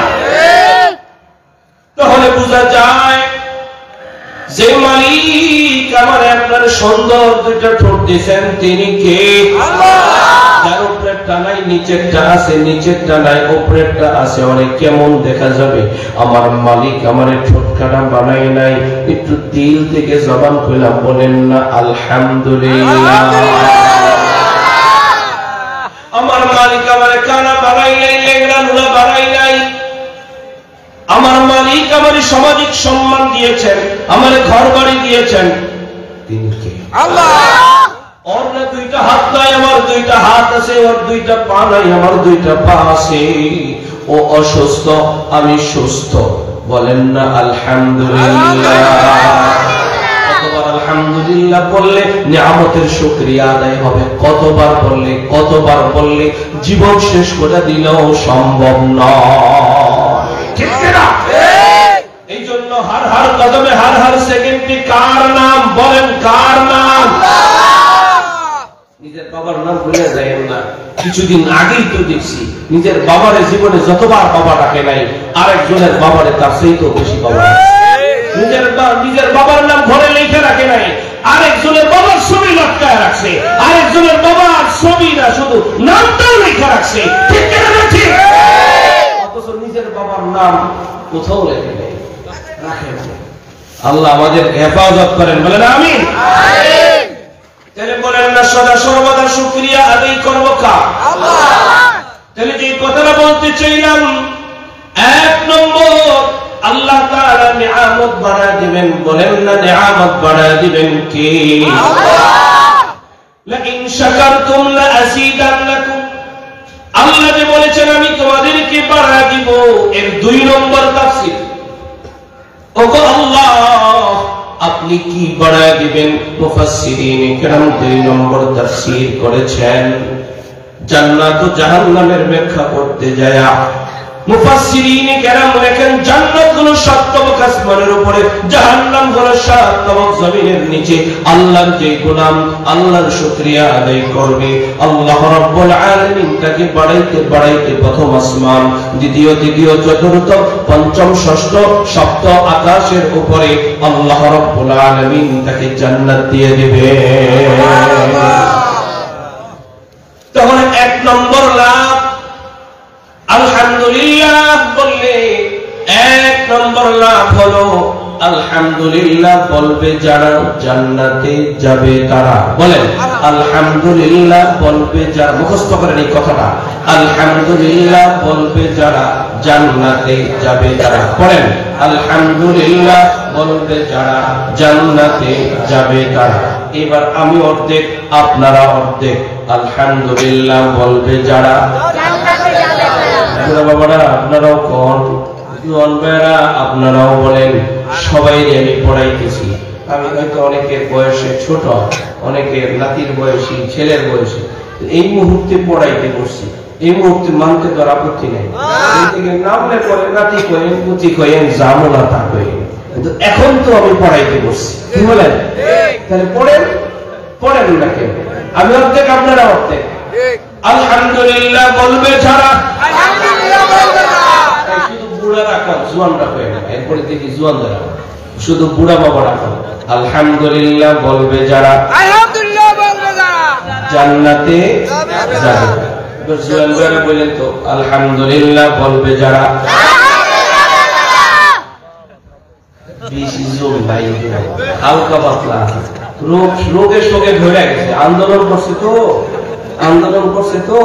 তাহলে বোঝা যায় যে মালিক আমার আপনার সুন্দর দুইটা ঠোঁট দিয়েছেন তিনি কে? যার উপরেরটা নাই নিচেরটা আছে, নিচেরটা নাই উপরেরটা আছে, অনেক কেমন দেখা যাবে। আমার মালিক আমার ঠোঁট কাটা বানাই নাই। একটু দিল থেকে জবান খুললাম, বলেন না আলহামদুলিল্লাহ। আমার মালিক আমার কানা বানাই নাই, লেংড়া লুলা বানাই নাই। আমার মালিক আমার সামাজিক সম্মান দিয়েছেন, আমার ঘর বাড়ি দিয়েছেন, তিনি কে? আল্লাহ। ওর না দুইটা হাত নাই, আমার দুইটা হাত আছে। ওর দুইটা পা নাই, আমার দুইটা পা আছে। ও অসুস্থ, আমি সুস্থ, বলেন না আলহামদুলিল্লাহ। কতবার আলহামদুলিল্লাহ বললে নিয়ামতের শুকরিয়া আদায় হবে, কতবার বললে, কতবার বললে জীবন শেষ করে দিলেও সম্ভব নয়, ঠিক না? এই জন্য হার হার কদমে হার হার সেকেন্ডে কার নাম? বলেন কার নাম? নিজের বাবার নাম ভুলে যাবেন না। কিছুদিন আগেই তো দেখছি নিজের বাবারে জীবনে যতবার বাবা ডাকে নাই, আরেকজনের বাবারে তার সেই তো বেশি বাবা। নিজের বাবার নাম ঘরে লিখে রাখে নাই, আরেকজনের বাবার ছবি লটকায় রাখছে, আরেকজনের বাবার ছবি না শুধু নামটাও লিখে রাখছে, ঠিক না? ঠিক। অথচ নিজের বাবার নাম কোথাও লেখে নেই, রাখে না। আল্লাহ আমাদের হেফাজত করেন, বলেন আমিন। তাহলে বলেন না সদা সর্বদা শুকরিয়া আদায় করবো কার? আল্লাহ। তাহলে যে কথাটা বলতে চাইলাম, এক নম্বর আল্লাহ তাআলা নিয়ামত বাড়ায় দিবেন, বলেন না নিয়ামত বাড়ায় দিবেন কে? আল্লাহ। লাইন শাকারতুম লাযীদান্নাকুম, আল্লাহ যে বলেছেন আমি তোমাদেরকে বাড়ায় দিব, এর 2 নম্বর তাফসীর। ওগো আল্লাহ আপনি কি বাড়ায় দিবেন? মুফাসসিরিন কিরাম 2 নম্বর তাফসীর করেছেন। জান্নাত ও জাহান্নামের ব্যাখ্যা করতে যায় মুফাসসিরিন কিরাম লেখেন জান্নাত হলো 7 তবক আসমানের উপরে, জাহান্নাম হলো 7 তবক জমিনের নিচে। আল্লাহর যে গোলাম আল্লাহর শুকরিয়া আদায় করবে, আল্লাহ রাব্বুল আলামিন তাকে বাড়াইতে বাড়াইতে প্রথম আসমান, দ্বিতীয় চতুর্থ পঞ্চম ষষ্ঠ সপ্ত আকাশের উপরে আল্লাহ রাব্বুল আলামিন তাকে জান্নাত দিয়ে দিবে। তাহলে 1 নম্বর লাভ আলহামদুলিল্লাহ বললে, 1 নম্বর লাভ হলো আলহামদুলিল্লাহ বলবে যারা জান্নাতে যাবে তারা। বলেন আলহামদুলিল্লাহ বলবে যারা, মুখস্থ করেন এই কথাটা, আলহামদুলিল্লাহ বলবে যারা জান্নাতে যাবে তারা। পড়েন আলহামদুলিল্লাহ বলবে যারা জান্নাতে যাবে তারা। এবার আমি অর্ধেক, আপনারা অর্ধেক। আলহামদুলিল্লাহ বলবে যারা জান্নাতে যাবে তারা। বাবারা আপনারাও কোন আপনারাও বলেন, সবাই আমি পড়াইতেছি। আমি হয়তো অনেকের বয়সে ছোট, অনেকের নাতির বয়সী, ছেলের বয়সী, এই মুহূর্তে পড়াইতে বসছি। এই মুহূর্তে মানতে তো আপত্তি নেই, নামলে পরে নাতি করেন, পুঁতি করেন, জামলা তা করেন, কিন্তু এখন তো আমি পড়াইতে বসছি, কি বলেন? তাহলে পড়েন, পড়েন না কেন? আমি অর্ধেক, আপনারা অর্ধেক। আলহামদুলিল্লাহ বলবে যারা, শুধু বুড়া রাখা, জোয়ান রাখা, এরপরে দেখি জোয়ান দ্বারা, শুধু বুড়া বাবা রাখা। আলহামদুলিল্লাহ বলবে যারা জান্নাতে যাবে। জোয়ান দ্বারা বললেন তো আলহামদুলিল্লাহ বলবে যারা, বেশি জোর নাই, হালকা পাতলা, রোগে শোকে ধরে গেছে, আন্দোলন করছে তো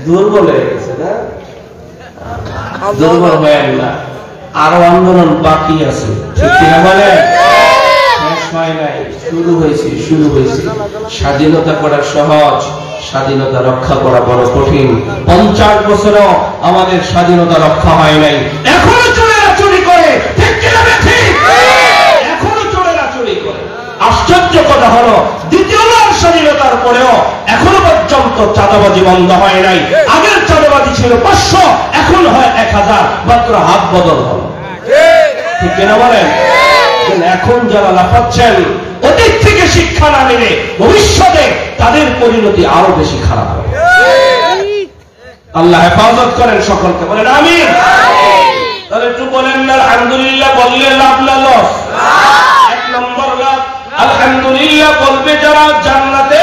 দুর্বল হয়ে গেছে না, দুর্বল হয়ে না। আরো আন্দোলন বাকি আছে, ঠিক কিনা বলে? শেষ হয় নাই, শুরু হয়েছে। স্বাধীনতা করা সহজ, স্বাধীনতা রক্ষা করা বড় কঠিন। 50 বছরও আমাদের স্বাধীনতা রক্ষা হয় নাই, এখনো চোরেরা চুরি করে, ঠিক কিনা ঠিক? এখনো চোরেরা চুরি করে। আশ্চর্য কথা হলো, দ্বিতীয়বার স্বাধীনতার পরেও এখনো পর্যন্ত চাঁদাবাজি বন্ধ হয় নাই। আগের চাঁদাবাজি ছিল 500, এখন হয় 1000, মাত্র হাত বদল হলো, ঠিক কিনা বলেন? এখন যারা লাফাচ্ছেন, অতীত থেকে শিক্ষা না নিলে ভবিষ্যতে তাদের পরিণতি আরো বেশি খারাপ হবে। আল্লাহ হেফাজত করেন সকলকে, বলেন আমিন। তাহলে একটু বলেন না আলহামদুলিল্লাহ বললে লাভ না লস? 1 নম্বর লাভ আলহামদুলিল্লাহ বলবে যারা জান্নাতে,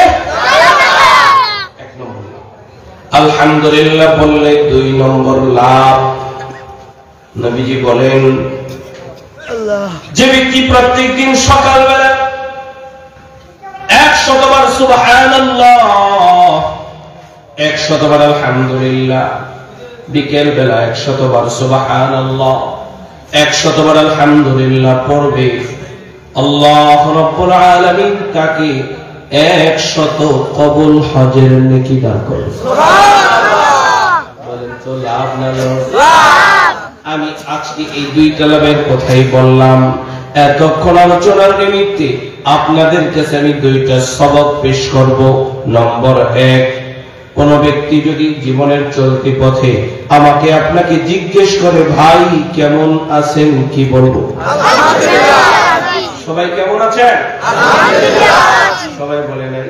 1 নম্বর লাভ। আলহামদুলিল্লাহ বললে 2 নম্বর লাভ। নবীজি বলেন, যে ব্যক্তি প্রত্যেকদিন সকালবেলা 100 বার সুবহানাল্লাহ, 100 বার আলহামদুলিল্লাহ, বিকেল বেলা 100 বার সুবহানাল্লাহ, 100 বার আলহামদুলিল্লাহ পড়বে, আল্লাহ রাব্বুল আলামিন তাকে 100 কবুল হজের নেকি দান করবে। সুবহানাল্লাহ। বলেন তো লাভ না লস? আমি আজকে এই 2টা লাভের কথাই বললাম। এতক্ষণ আলোচনার নিমিত্তে আপনাদের কাছে আমি 2টা সবক পেশ করব। নম্বর 1, কোন ব্যক্তি যদি জীবনের চলতি পথে আমাকে আপনাকে জিজ্ঞেস করে, ভাই কেমন আছেন, কি বলবো? আলহামদুলিল্লাহ। সবাই কেমন আছেন? আলহামদুলিল্লাহ। সবাই বলে নাই।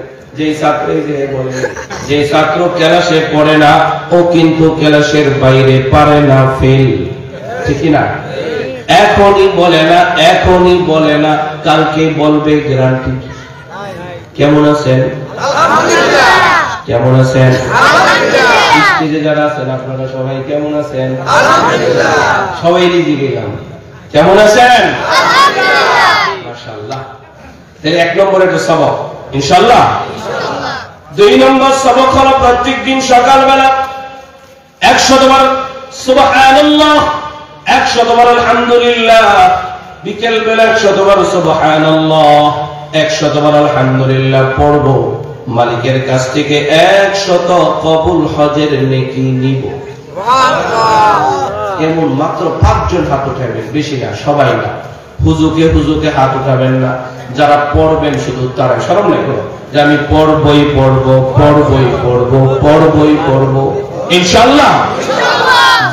যে ছাত্র ক্লাসে পড়ে না, ও কিন্তু ক্লাসের বাইরে পারে না, ফেল, ঠিক না? এখনই বলে না, কালকে বলবে গ্যারান্টি। কেমন আছেন? আলহামদুলিল্লাহ। কেমন আছেন? আলহামদুলিল্লাহ। স্টেজে যারা আছেন আপনারা সবাই কেমন আছেন? আলহামদুলিল্লাহ। সবাই দিদি গেলাম, কেমন আছেন? আলহামদুলিল্লাহ। মাশাআল্লাহ। তাহলে 1 নম্বরের সবক ইনশাআল্লাহ। 2 নম্বর সবক হলো প্রত্যেকদিন সকালবেলা 100 বার সুবহানাল্লাহ, 100 বার আলহামদুলিল্লাহ, বিকেল বেলা 100 বার সুবহানাল্লাহ, 100 বার আলহামদুলিল্লাহ পড়ব। মালিকের কাছ থেকে 100 কবুল হজের নেকি নিব। সুবহানাল্লাহ। এমন মাত্র 5 জন হাত উঠাবেন, বেশি না, সবাই না। হুজুকে হাত উঠাবেন না, যারা পড়বেন শুধু তারা। শরম নাই করো যে আমি পড়বই পড়ব, ইনশাআল্লাহ।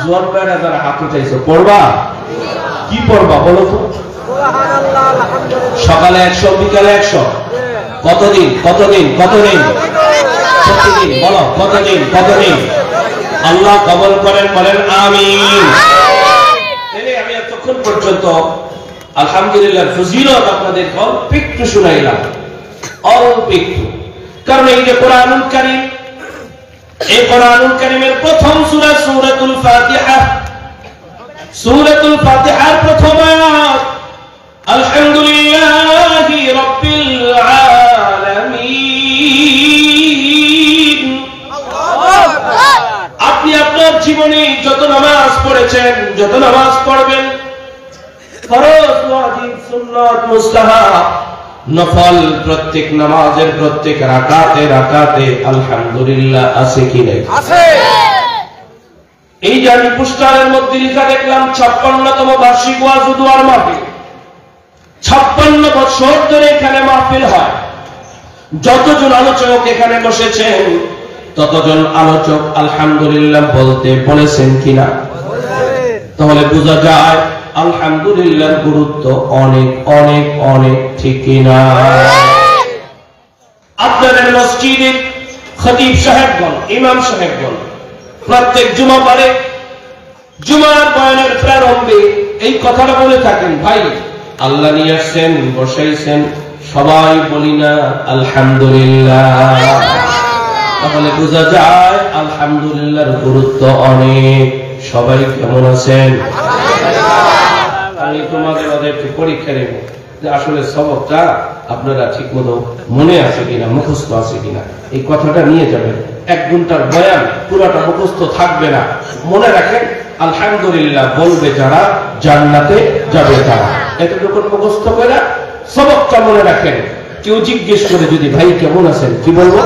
জোর করে যারা হাত উঠাইছো, পড়বা? কি পড়বা বলো তো? সুবহানাল্লাহ, আলহামদুলিল্লাহ। সকালে 100, বিকালে 100, কতদিন? প্রতিদিন বলো, কতদিন? আল্লাহ কবুল করেন, বলেন আমিন। আমি এতক্ষণ পর্যন্ত আলহামদুলিল্লাহ ফজিলত আপনাদের অল্প একটু শুনাইলাম, অল্প একটু। কারণ এই যে কোরআনুল কারীম, এই কোরআনুল কারীমের প্রথম সূরা সূরাতুল ফাতিহা, সূরাতুল ফাতিহার প্রথম আয়াত আলহামদুলিল্লাহি রাব্বিল আলামিন। আপনি আপনার জীবনে যত নামাজ পড়েছেন, যত নামাজ পড়বেন, ফরজ, ওয়াজিব, সুন্নাত, মুস্তাহাব, নফল, প্রত্যেক নামাজের প্রত্যেক রাকাতে আলহামদুলিল্লাহ আছে কি নাই? আছে। এই যে আমি পোস্টারের মধ্যে লেখা দেখলাম 56তম বার্ষিক ওয়াজ ও দুআর মাহফিল। 56 বছর ধরে এখানে মাহফিল হয়। যতজন আলোচক এখানে বসেছেন, ততজন আলোচক আলহামদুলিল্লাহ বলতে বলেছেন কিনা? তাহলে বোঝা যায় আলহামদুলিল্লাহর গুরুত্ব অনেক অনেক অনেক, ঠিক কিনা? আপনাদের মসজিদের খতিব সাহেবগণ, ইমাম সাহেবগণ প্রত্যেক জুমাবারে জুমার বয়ানের প্রারম্ভে এই কথাটা বলে থাকেন, ভাই আল্লাহ নিয়ে আসছেন, বসাইছেন, সবাই বলি না আলহামদুলিল্লাহ। তাহলে বোঝা যায় আলহামদুলিল্লাহর গুরুত্ব অনেক। সবাই কেমন আছেন? আমি তোমাদের একটু পরীক্ষা নেব যে আসলে সবকটা আপনারা ঠিক মতো মনে আছে কিনা, মুখস্থ আছে কিনা। এই কথাটা নিয়ে যাবেন। 1 ঘন্টার বয়ান পুরাটা মুখস্থ থাকবে না। মনে রাখেন আলহামদুলিল্লাহ বলবে যারা, জান্নাতে যাবে তারা। এতটুকু মুখস্থ করে সবকটা মনে রাখেন। কেউ জিজ্ঞেস করে যদি ভাই কেমন আছেন, কি বলবো?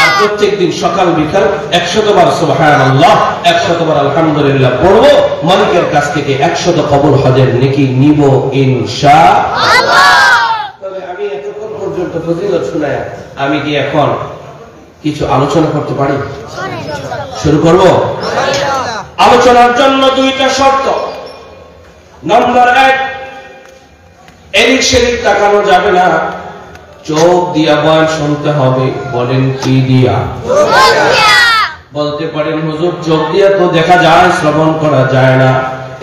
আর প্রত্যেকদিন সকাল বিকাল 100 বার সুবহানাল্লাহ, 100 বার আলহামদুলিল্লাহ পড়বো। মালিকের কাছ থেকে 100 কবুল হজের নেকি নিব ইনশাআল্লাহ। তবে আমি এতক্ষণ পর্যন্ত ফজিলত শুনায়া, আমি কি এখন কিছু আলোচনা করতে পারি? শুরু করব। আলোচনার জন্য 2টা শর্ত। নম্বর 1, এদিক সেদিক তাকানো যাবে না, চোখ দিয়া বয়ান শুনতে হবে। বলেন কি দিয়া? বলতে পারেন হুজুর চোখ দিয়া তো দেখা যায়, শ্রবণ করা যায় না।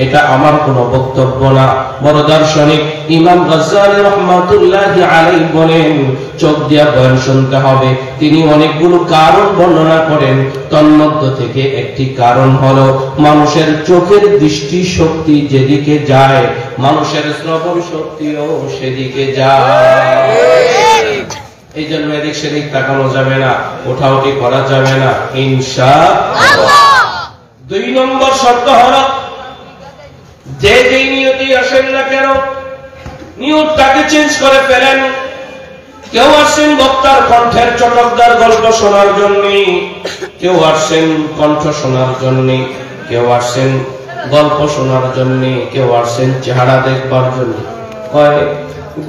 এটা আমার কোনো বক্তব্য না। বড় দার্শনিক ইমাম গাজ্জালী রাহমাতুল্লাহি আলাইহি বলেন চোখ দিয়া বয়ান শুনতে হবে। তিনি অনেকগুলো কারণ বর্ণনা করেন। তন্মধ্য থেকে একটি কারণ হলো মানুষের চোখের দৃষ্টি শক্তি যেদিকে যায়, মানুষের শ্রবণ শক্তিও সেদিকে যায়। এই জন্য এদিক সেদিক তাকানো যাবে না, ওঠাউঠি করা যাবে না ইনশাআল্লাহ। 2 নম্বর শর্ত হলো যে যেই নিয়তে আসেন না কেন, নিয়তটাকে চেঞ্জ করে ফেলেন। কেউ আসেন বক্তার কণ্ঠের চটকদার গল্প শোনার জন্য, কেউ আসেন কণ্ঠ শোনার জন্য, কেউ আসেন গল্প শোনার জন্য, কেউ আসেন চেহারা দেখবার জন্য। হয়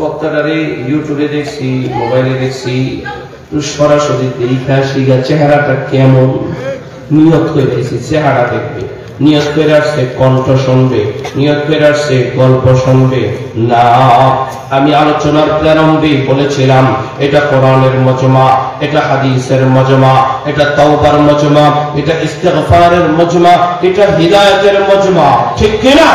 বক্তাটারে ইউটিউবে দেখছি, মোবাইলে দেখছি, সরাসরি দেখা শিখা চেহারাটা কেমন, নিয়ত করে দেখছি চেহারা দেখবে, নিয়ত করে আসছে কণ্ঠ শুনবে, নিয়ত করে আসছে গল্প শুনবে না। আমি আলোচনার প্রারম্ভে বলেছিলাম এটা কোরআনের মজমা, এটা হাদিসের মজমা, এটা তাওবার মজমা, এটা ইস্তিগফারের মজমা, এটা হিদায়াতের মজমা, ঠিক কিনা?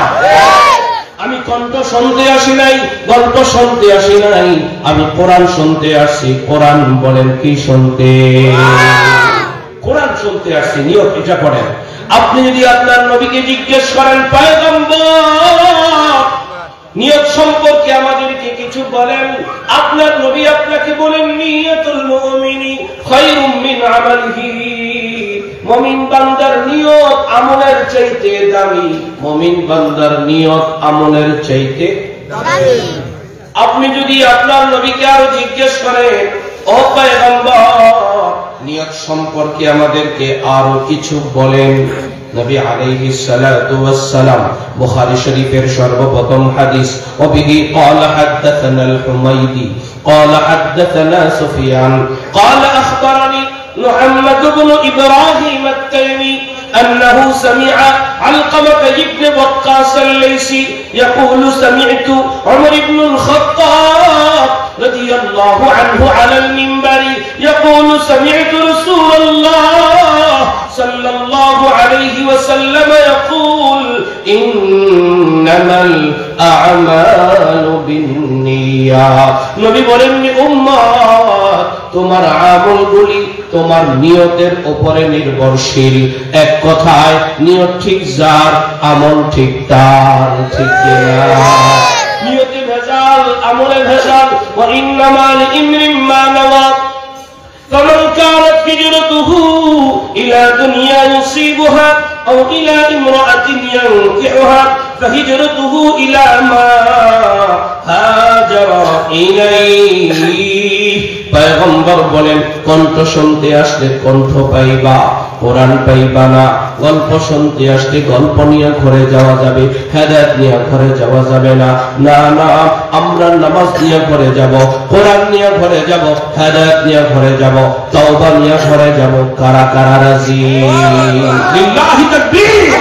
আমি কণ্ঠ শুনতে আসি নাই, গল্প শুনতে আসি নাই, আমি কোরআন শুনতে আসছি। কোরআন বলেন কি শুনতে? কোরআন শুনতে আসছি। নিয়ত এটা করেন। আপনি যদি আপনার নবীকে জিজ্ঞেস করেন পয়গম্বর নিয়ত সম্পর্কে আমাদেরকে কিছু বলেন, আপনার নবী আপনাকে বলেন নিয়তুল মুমিনি খায়রুম মিন আমালিহি। মুমিন বান্দার নিয়ত আমলের চাইতে দামি, মুমিন বান্দার নিয়ত আমলের চাইতে দামি। আপনি যদি আপনার নবীকে আরো জিজ্ঞেস করেন ও পয়গম্বর নিয়ত সম্পর্কে আমাদেরকে আরো কিছু বলেন, নবী আলাইহিস সালাতু ওয়াস সালাম বুখারী শরীফের সর্বপ্রথম হাদিস ওবিহি قال حدثنا الحميدي قال حدثنا سفيان قال اخبرني محمد بن ابراهيم التيمي أنه سمع علقمة بن وقاص الليثي يقول سمعت عمر بن الخطاب رضي الله عنه على المنبر يقول سمعت رسول الله صلى الله عليه وسلم يقول إنما الأعمال بالنيات। নবী বলেন উম্মত তোমার আমলগুলি তোমার নিয়তের উপরে নির্ভরশীল। এক কথায় নিয়ত ঠিক যার, আমল ঠিক তার, ঠিক কিনা? নিয়তে ভেজাল, আমলে ভেজাল। ওয়া ইন্নামা লিইমরিন মা নাওয়া ফামান কানাত হিজরাতুহু ইলা দুনিয়া ইউসিবুহা আও ইলা ইমরাআতিন ইয়ানকিহুহা ফাহিজরাতুহু ইলা মা হাজারা ইলাইহি। পয়গম্বর বলেন কণ্ঠ শুনতে আসলে কণ্ঠ পাইবা, কোরআন পাইবা না। গল্প শুনতে আসলে গল্প নিয়ে ঘরে যাওয়া যাবে, হেদায়েত নিয়ে ঘরে যাওয়া যাবে না। না না, আমরা নামাজ নিয়ে ঘরে যাব, কোরআন নিয়ে ঘরে যাব, হেদায়েত নিয়ে ঘরে যাব, তওবা নিয়ে ঘরে যাব। কারা কারা রাজি? লিল্লাহি তাকবীর।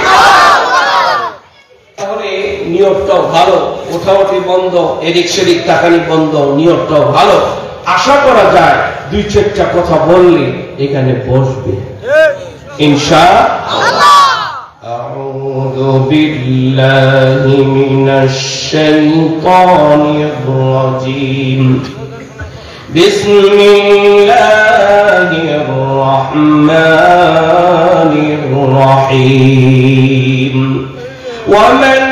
তাহলে নিয়তটাও ভালো, ওঠাউঠি বন্ধ, এদিক সেদিক তাকানি বন্ধ, নিয়তটাও ভালো। আশা করা যায় 2-4টা কথা বললে এখানে বসবে ইনশাআল্লাহ। আউযু বিল্লাহি মিনাশ শাইতানির রাজীম। বিসমিল্লাহির রাহমানির রাহিম। ওয়া মান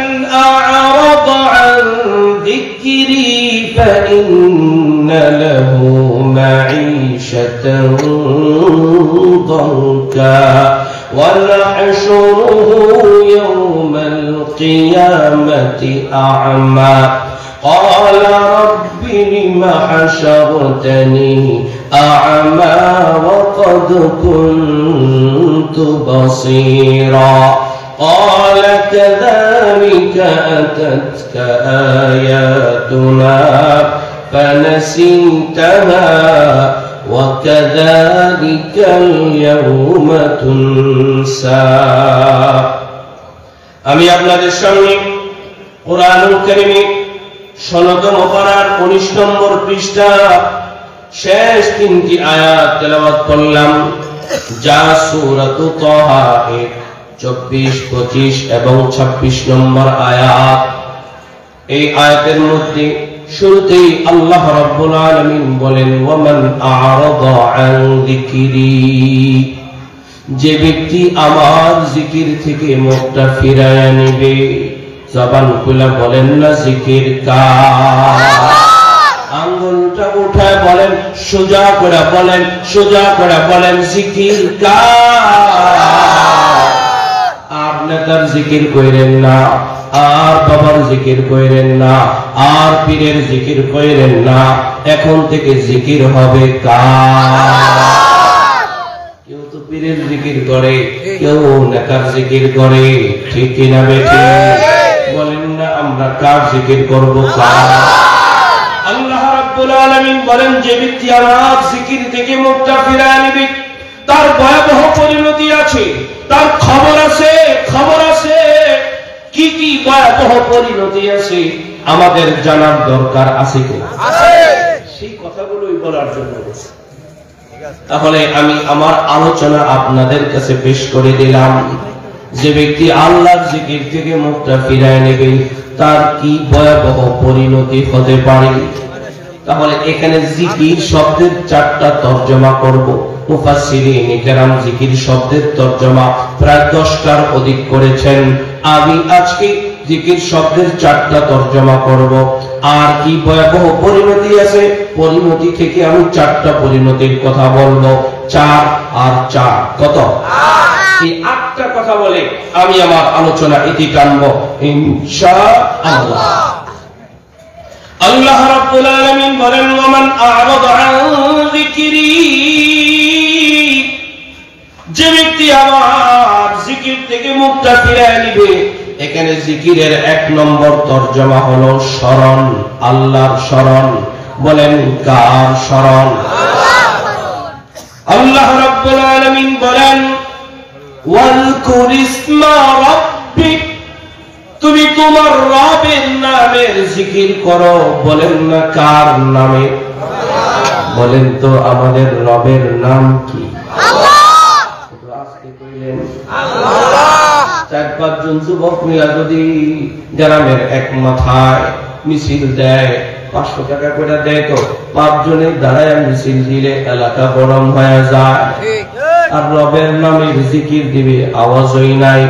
আ'রাদা আন যিকরি ফাইন্না له معيشة ضنكا ونحشره يوم القيامة أعمى قال رب لم حشرتني أعمى وقد كنت بصيرا قال كذلك أتتك آياتنا فنسيتها وكذلك اليوم تنسى আমি আপনাদের সামনে কুরআনুল কারীমে 16তম পারার 19 নম্বর পৃষ্ঠা শেষ তিনটি আয়াত তেলাওয়াত করলাম, যা সূরাতু তাহা 24, 25 এবং 26 নম্বর আয়াত। এই আয়াতের মধ্যে শুরুতেই আল্লাহ রাব্বুল আলামিন বলেন, ওয়ামান আ'রাদা আন যিকরি, যে ব্যক্তি আমার জিকির থেকে মুখটা ফিরায় নেবে। জবান খুলে বলেন না জিকির কার, আঙ্গুলটা উঠায় বলেন, সোজা করে বলেন, সোজা করে বলেন জিকির কার। আর নেতার জিকির কইরেন না, আর বাবার জিকির কইরেন না, আর পীরের জিকির কইরেন না, এখন থেকে জিকির হবে কার। কেউ তো পীরের জিকির করে, কেউ নেতার জিকির করে, ঠিক কিনা বেঠিক বলেন না, আমরা কার জিকির করব? কার? আল্লাহ রাব্বুল আলামিন বলেন, যে ব্যক্তি আমার জিকির থেকে মুখটা ফিরায় নেবে তার ভয়াবহ পরিণতি আছে, তার খবর আছে, খবর আছে। কি কি ভয়াবহ পরিণতি আছে আমাদের জানার দরকার আছে কি? আছে। সেই কথাগুলোই বলার জন্য বলছি। তাহলে আমি আমার আলোচনা আপনাদের কাছে পেশ করে দিলাম। যে ব্যক্তি আল্লাহর জিকির থেকে মুখটা ফিরায় নেবে তার কি ভয়াবহ পরিণতি হতে পারে। তাহলে এখানে জিকির শব্দের 4টা তরজমা করব। মুফাসসিরিন কেরাম জিকির শব্দের তরজমা প্রায় 10টার অধিক করেছেন। আমি আজকে জিকির শব্দের 4টা তরজমা করব। আর কি ভয়াবহ পরিণতি আছে, পরিণতি থেকে আমি 4টা পরিণতির কথা বলবো। 4 আর 4 কত? 8। এই 8টা কথা বলে আমি আমার আলোচনা ইতি টানব ইনশাআল্লাহ। আল্লাহ রাব্বুল আলামিন বলেন, ওয়ামান আ'রাদা আন যিকরি, যে ব্যক্তি আমার জিকির থেকে মুখটা ফিরায় নিবে। এখানে জিকিরের 1 নম্বর তরজমা হলো স্মরণ, আল্লাহর স্মরণ। বলেন কার স্মরণ? আল্লাহ রাব্বুল আলামিন বলেন, ওয়ালকুর ইসমা রাব্বিক, তুমি তোমার রবের নামের জিকির করো। বলেন না কার নামে? বলেন তো আমাদের রবের নাম কি? আল্লাহ। আজকে কইলেন আল্লাহ। 4-5 জন যুবক মিলা যদি গ্রামের এক মাথায় মিছিল দেয়, 500 টাকা করে দেয়, তো 5 জনের দাঁড়ায় মিছিল দিলে এলাকা গরম হয়ে যায়। আর রবের নামের জিকির দিবে, আওয়াজই নাই।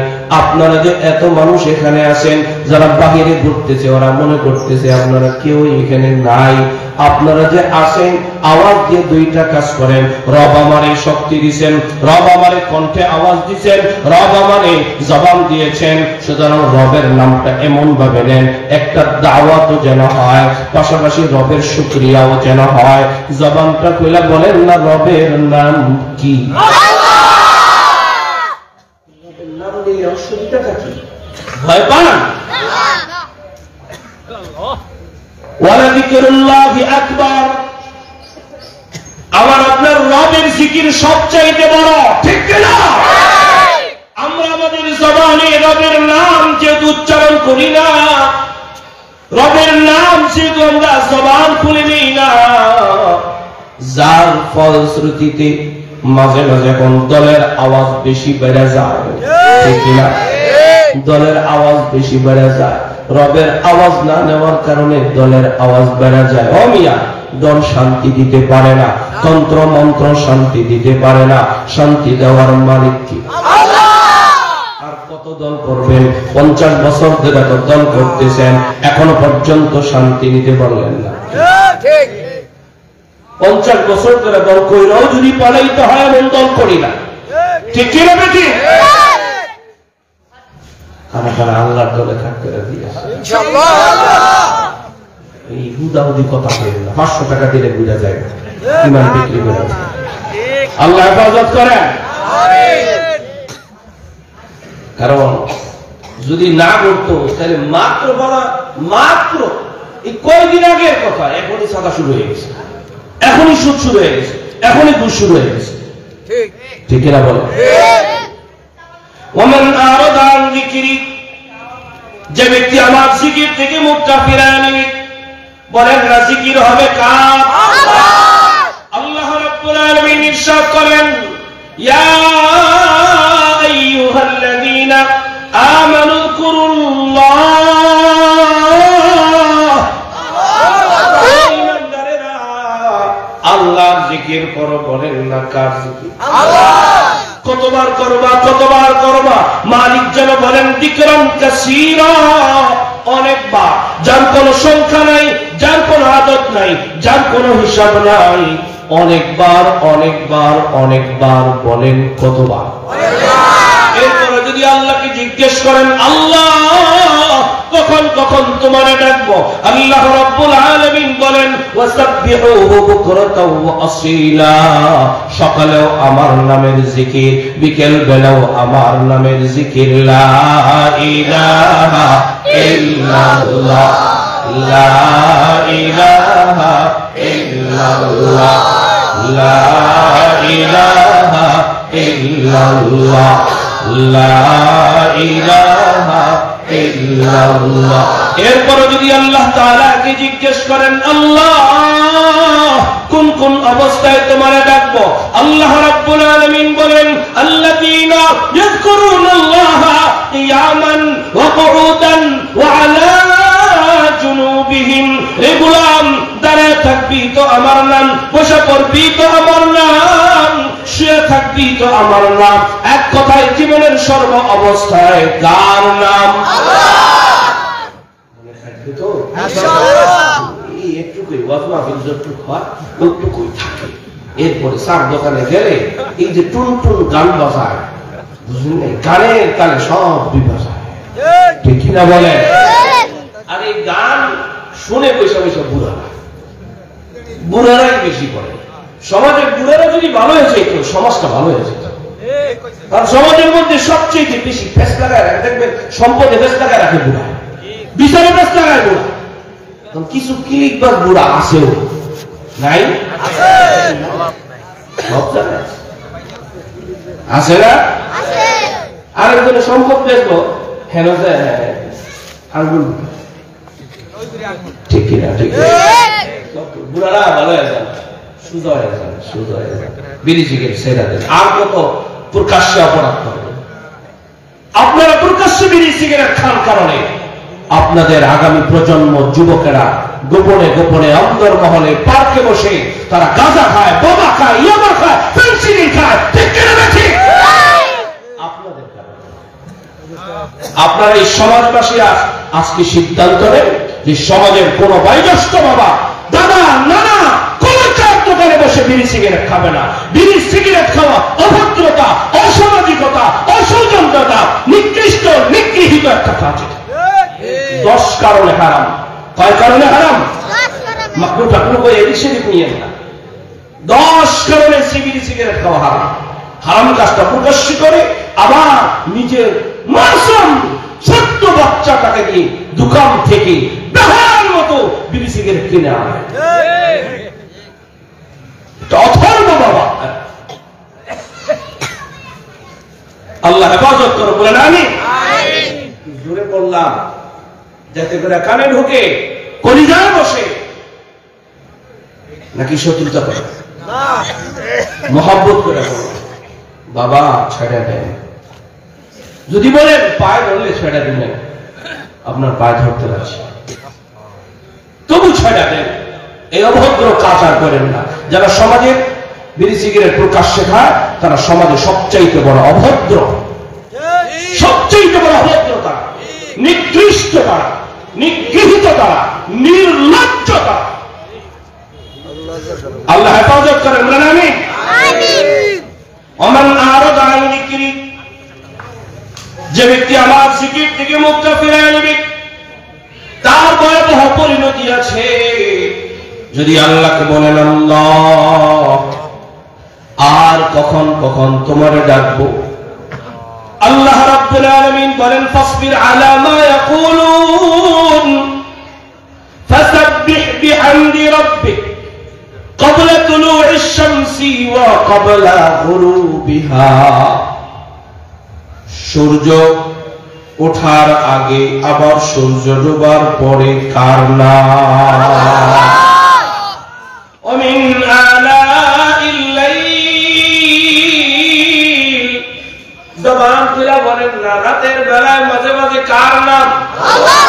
আপনারা যে এত মানুষ এখানে আছেন, যারা বাহিরে ঘুরতেছে, ওরা মনে করতেছে আপনারা কেউ এখানে নাই। আপনারা যে আসেন, আওয়াজ দিয়ে 2টা কাজ করেন। রব আমারে শক্তি দিয়েছেন, রব আমারে কণ্ঠে আওয়াজ দিয়েছেন, রব আমারে জবান দিয়েছেন। সুতরাং রবের নামটা এমন ভাবে নেন, একটা দাওয়াতও যেন হয়, পাশাপাশি রবের শুকরিয়াও যেন হয়। জবানটা কইলা বলেন না রবের নাম কি? অসুবিধাটা কি? ভয় পান? ওয়ালাযিকরুল্লাহি আকবার। আমার আপনার রবের জিকির সবচাইতে বড়, ঠিক কিনা? আমরা আমাদের জবানে রবের নাম যেহেতু উচ্চারণ করি না, রবের নাম যেহেতু আমরা জবান খুলে নেই না, যার ফলশ্রুতিতে মাঝে মাঝে এখন দলের আওয়াজ বেশি বেড়ে যায়, ঠিক কিনা? দলের আওয়াজ বেশি বেড়ে যায়। রবের আওয়াজ না নেওয়ার কারণে দলের আওয়াজ বেড়ে যায়। ও মিয়া, দল শান্তি দিতে পারে না, তন্ত্র মন্ত্র শান্তি দিতে পারে না। শান্তি দেওয়ার মালিক কি? আর কত দল করবেন? 50 বছর ধরে তো দল করতেছেন, এখনো পর্যন্ত শান্তি নিতে পারলেন না। 50 বছর ধরে দল কইরাও যদি পালাইতে হয় এমন দল করি না। ঠিক কি না বেটি? কারা কারা আল্লাহর দলে থাকতে রাজি আছে ইনশাআল্লাহ? এই হুদাহুদি কথা বলেন না, 500 টাকা দিলে বুঝা যায় ইমান বিক্রি করে। আল্লাহ হেফাজত করেন। কারণ যদি না করতো তাহলে মাত্র বলা মাত্র এই কয়েকদিন আগের কথা এখনই সাদা শুরু হয়ে গেছে, এখনই সুদ শুরু হয়ে গেছে, এখনই ঘুষ শুরু হয়ে গেছে। ঠিক না বলে? ওমান আরাদা আন যিকরি, যে ব্যক্তি আমার জিকির থেকে মুখটা ফিরায় নেবে, বলেন না জিকির হবে কার? আল্লাহ রাব্বুল আলামিন ইরশাদ করেন, ইয়া আইয়ুহাল্লাযীনা আমানু যকুরুল্লাহ, ঈমানদারেরা আল্লাহর জিকির করো। বলেন না কার জিকির? আল্লাহ। কতবার করবা, কতবার করবা? মালিক যেন বলেন যিকরান কাসীরা, অনেকবার, যার কোনো সংখ্যা নাই, যার কোনো আদত নাই, যার কোনো হিসাব নাই, অনেকবার অনেকবার অনেকবার। বলেন কতবার? এরপরে যদি আল্লাহকে জিজ্ঞেস করেন আল্লাহ কখন কখন তোমারে ডাকবো, আল্লাহ রাব্বুল আলামিন বলেন ওয়াসাব্বিহুহু বুকরাতাও ওয়া আসীলা, সকালেও আমার নামের জিকির, বিকেল বেলাও আমার নামের জিকির। লা ইলাহা ইল্লাল্লাহ, লা ইলাহা ইল্লাল্লাহ, লা ইলাহা ইল্লাল্লাহ, লা ইলাহা ইল্লাল্লাহ। এরপর যদি আল্লাহ তাআলাকে জিজ্ঞেস করেন আল্লাহ কোন কোন অবস্থায় তোমারে ডাকবো, আল্লাহ রাব্বুল আলামিন বলেন আল্লাযীনা ইয়াযকুরুনাল্লাহা কিয়ামান ওয়া কুউদান ওয়া আলা জুনুবিহিম, হে গোলাম দাঁড়ায় থাকবি তো আমার নাম, বসে পড়বি তো আমার নাম, শুয়ে থাকবি তো আমার নাম। এক কথায় জীবনের সর্ব অবস্থায় কার নাম? আল্লাহ। মনে থাকবে তো ইনশাআল্লাহ। এই একটু কই ওয়াজ মাহফিল যতটুকু হয় ততটুকুই থাকে। এরপরে সার দোকানে গেলে এই যে টুন টুন গান বাজায়, বুঝলেন, গানের তালে সব বিভাজায়। ঠিক কিনা বলে? আর এই গান শুনে পয়সা পয়সা বুড়ারা, বুড়ারাই বেশি করে। সমাজের বুড়ারা যদি ভালো হয়েছে তো সমাজটা ভালো হয়েছে। কারণ সমাজের মধ্যে সবচেয়ে বেশি ফেস লাগায় রাখে, দেখবেন সম্পদে ফেস লাগায় রাখে বুড়া, বিচারে ফেস লাগায় বুড়া। কিছু ক্লিকবার বুড়া আসেও নাই, আছে না? আরেকজনের সম্পদ দেখবো হেন আঙ্গুল, ঠিক কিনা? ঠিক বুড়ারা ভালো হয়ে যান, সুজা হয়ে যান, সুজা হয়ে যান, বিড়ি সিগারেট ছেড়ে দেন। আর কত প্রকাশ্যে অপরাধ করবেন আপনারা? প্রকাশ্যে বিড়ি সিগারেট খান কারণে আপনাদের আগামী প্রজন্ম যুবকেরা গোপনে গোপনে অন্দর মহলে পার্কে বসে তারা গাঁজা খায়, বোমা খায়, ইয়াবা খায়, ফেন্সিডিল খায়। ঠিক কিনা? ঠিক। আপনাদের কারণে আপনারা এই সমাজবাসী আজকে সিদ্ধান্ত নেন যে সমাজের কোন বয়োজ্যেষ্ঠ বাবা, দাদা, নানা কোন চার দোকানে বসে বিড়ি সিগারেট খাবে না। বিড়ি সিগারেট খাওয়া অভদ্রতা, অসামাজিকতা, অসৌজন্যতা, নিকৃষ্ট নিগৃহীত একটা কাজ। 10 কারণে হারাম। কয় কারণে হারাম? মাকরু ঠাকুর কই এদিক সেদিক নিয়ে না, 10 কারণে বিড়ি সিগারেট খাওয়া হারাম। হারাম কাজটা প্রকাশ্য করে আবার নিজের মাসুম ছোট্ট বাচ্চাটাকে দিয়ে দোকান থেকে বেহার মতো বিড়ি সিগারেট কিনে আনে। অথর্ব বাবা, আল্লাহ হেফাজত করো। বলেন আমিন। জোরে বললাম যাতে করে কানে ঢোকে, কলিজায় বসে, নাকি শত্রুতা করে? মহব্বত করে বাবা ছেড়ে দেন। যদি বলেন পায়ে ধরলে ছেড়ে দিবেন, আপনার পায়ে ধরতে রাজি, তবু ছেড়ে দেন। এই অভদ্র কাজ আর করেন না। যারা সমাজের বিড়ি সিগারেট প্রকাশ্যে খায় তারা সমাজে সবচাইতে বড় অভদ্র, সবচাইতে বড় অভদ্র তারা, নিকৃষ্ট তারা, নিগৃহীত তারা, নির্লজ্জ তারা। আল্লাহ হেফাজত করেন, বলেন আমিন। ওমান আরাদা আন যিকরি, যে ব্যক্তি আমার জিকির থেকে মুখটা ফিরিয়ে নেবে তার ভয়াবহ পরিণতি আছে। যদি আল্লাহকে বলেন আল্লাহ আর কখন কখন তোমারে ডাকবো, আল্লাহ রাব্বুল আলামিন বলেন ফাসবির আলা মা ইয়াকুলুন ফাসাব্বিহ বিহামদি রাব্বিক ক্বাবলা তুলুইশ শামসি ওয়া ক্বাবলা গুরুবিহা। সূর্য ওঠার আগে আবার সূর্য ডোবার পরে কার নাম? ওমিন আলাইল লাইল, জবান খুলে বলেন না, রাতের বেলায় মাঝে মাঝে কার নাম? আল্লাহ।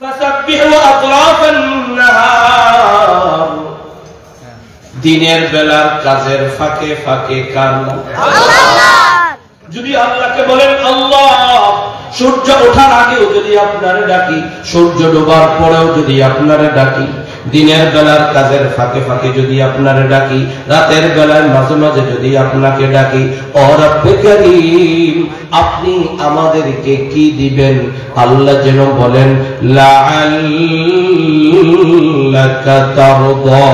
ফাসাব্বিহু আতরাফান নাহার, দিনের বেলার কাজের ফাঁকে ফাঁকে কার নাম? আল্লাহ। যদি আল্লাহকে বলেন আল্লাহ, সূর্য ওঠার আগেও যদি আপনারে ডাকি, সূর্য ডোবার পরেও যদি আপনারে ডাকি, দিনের বেলার কাজের ফাঁকে ফাঁকে যদি আপনারে ডাকি, রাতের বেলায় মাঝে মাঝে যদি আপনাকে ডাকি, ও রব্বে কারীম আপনি আমাদেরকে কি দিবেন? আল্লাহ যেন বলেন লাআল্লাকা তারদা।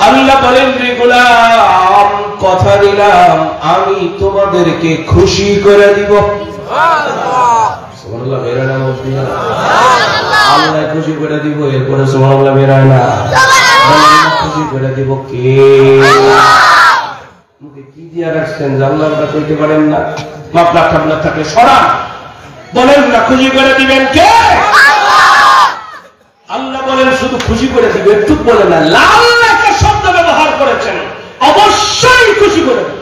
আল্লাহ বলেন রে গোলাম, কথা দিলাম আমি তোমাদেরকে খুশি করে দিব। সুবহানাল্লাহ, বের হয় না? আল্লাহ খুশি করে দিব, এরপরে সুবহানাল্লাহ বের হয় না? খুশি করে দিব কে? মুখে কি দিয়া রাখছেন যে আল্লাহটা কইতে পারেন না? মাপলা টাপলা থাকলে সরান, বলেন না খুশি করে দিবেন কে? আল্লাহ বলেন শুধু খুশি করে দিবে, একটু বলে না, লাল্লাকে শব্দ ব্যবহার করেছেন, অবশ্যই খুশি করে দেবে।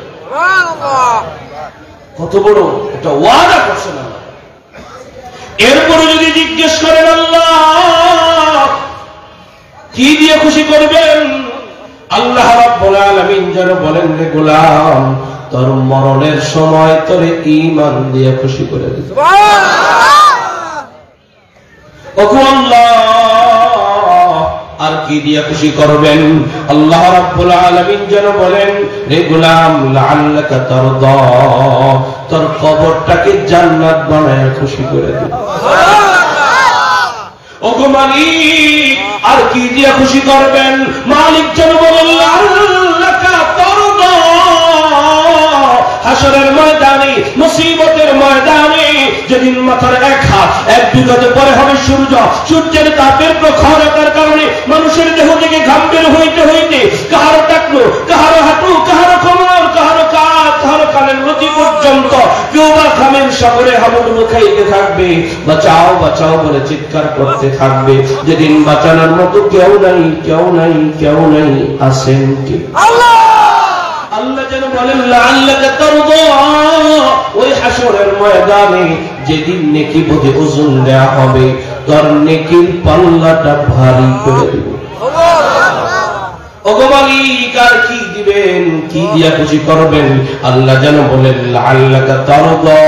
কত বড় এটা ওয়াদা করছেন আল্লাহ। এরপরে যদি জিজ্ঞেস করেন আল্লাহ কি দিয়ে খুশি করবেন, আল্লাহ রাব্বুল আলামিন যেন বলেন রে গোলাম তোর মরণের সময় তোর ঈমান দিয়ে খুশি করে দিবে। সুবহানাল্লাহ। আর কি দিয়ে খুশি করবেন? আল্লাহ রাব্বুল আলামিন যেন বলেন রে গোলাম লাআল্লাকা তারদা, তোর কবরটাকে জান্নাত বানায় খুশি করে দিবে। ওগো মালিক আর কি দিয়ে খুশি করবেন? মালিক যেন বলেন লাআল্লাকা তারদা, হাসরের ময়দানে মুসিবতের ময়দানে যেদিন মাথার এক হাত এক বিঘাতে পরে হবে সূর্য, সূর্যের তাপের প্রখরতার কারণে মানুষের দেহ থেকে ঘাম বের হইতে হইতে কাহারো টাকলো, কাহারো হাঁটু, কাহারো কোমর, কাহারো কাঁধ, কাহারো কানের লতি পর্যন্ত কেউ বা ঘামের সাগরে হাবুডুবু খাইতে থাকবে, বাঁচাও বাঁচাও বলে চিৎকার করতে থাকবে। যেদিন বাঁচানোর মতো কেউ নাই, কেউ নাই, কেউ নাই, আছেন কি? আল্লাহ। আল্লাহ যেন বলেন লাআল্লাকা তারদা, ওই হাসরের ময়দানে যেদিন নেকি বোঝে ওজন দেয়া হবে, তোর নেকির পাল্লাটা ভারী করে দিব। ওগো মালিক আর কি দিবেন? কি দিয়া খুশি করবেন? আল্লাহ যেন বলেন লাআল্লাকা তারদা,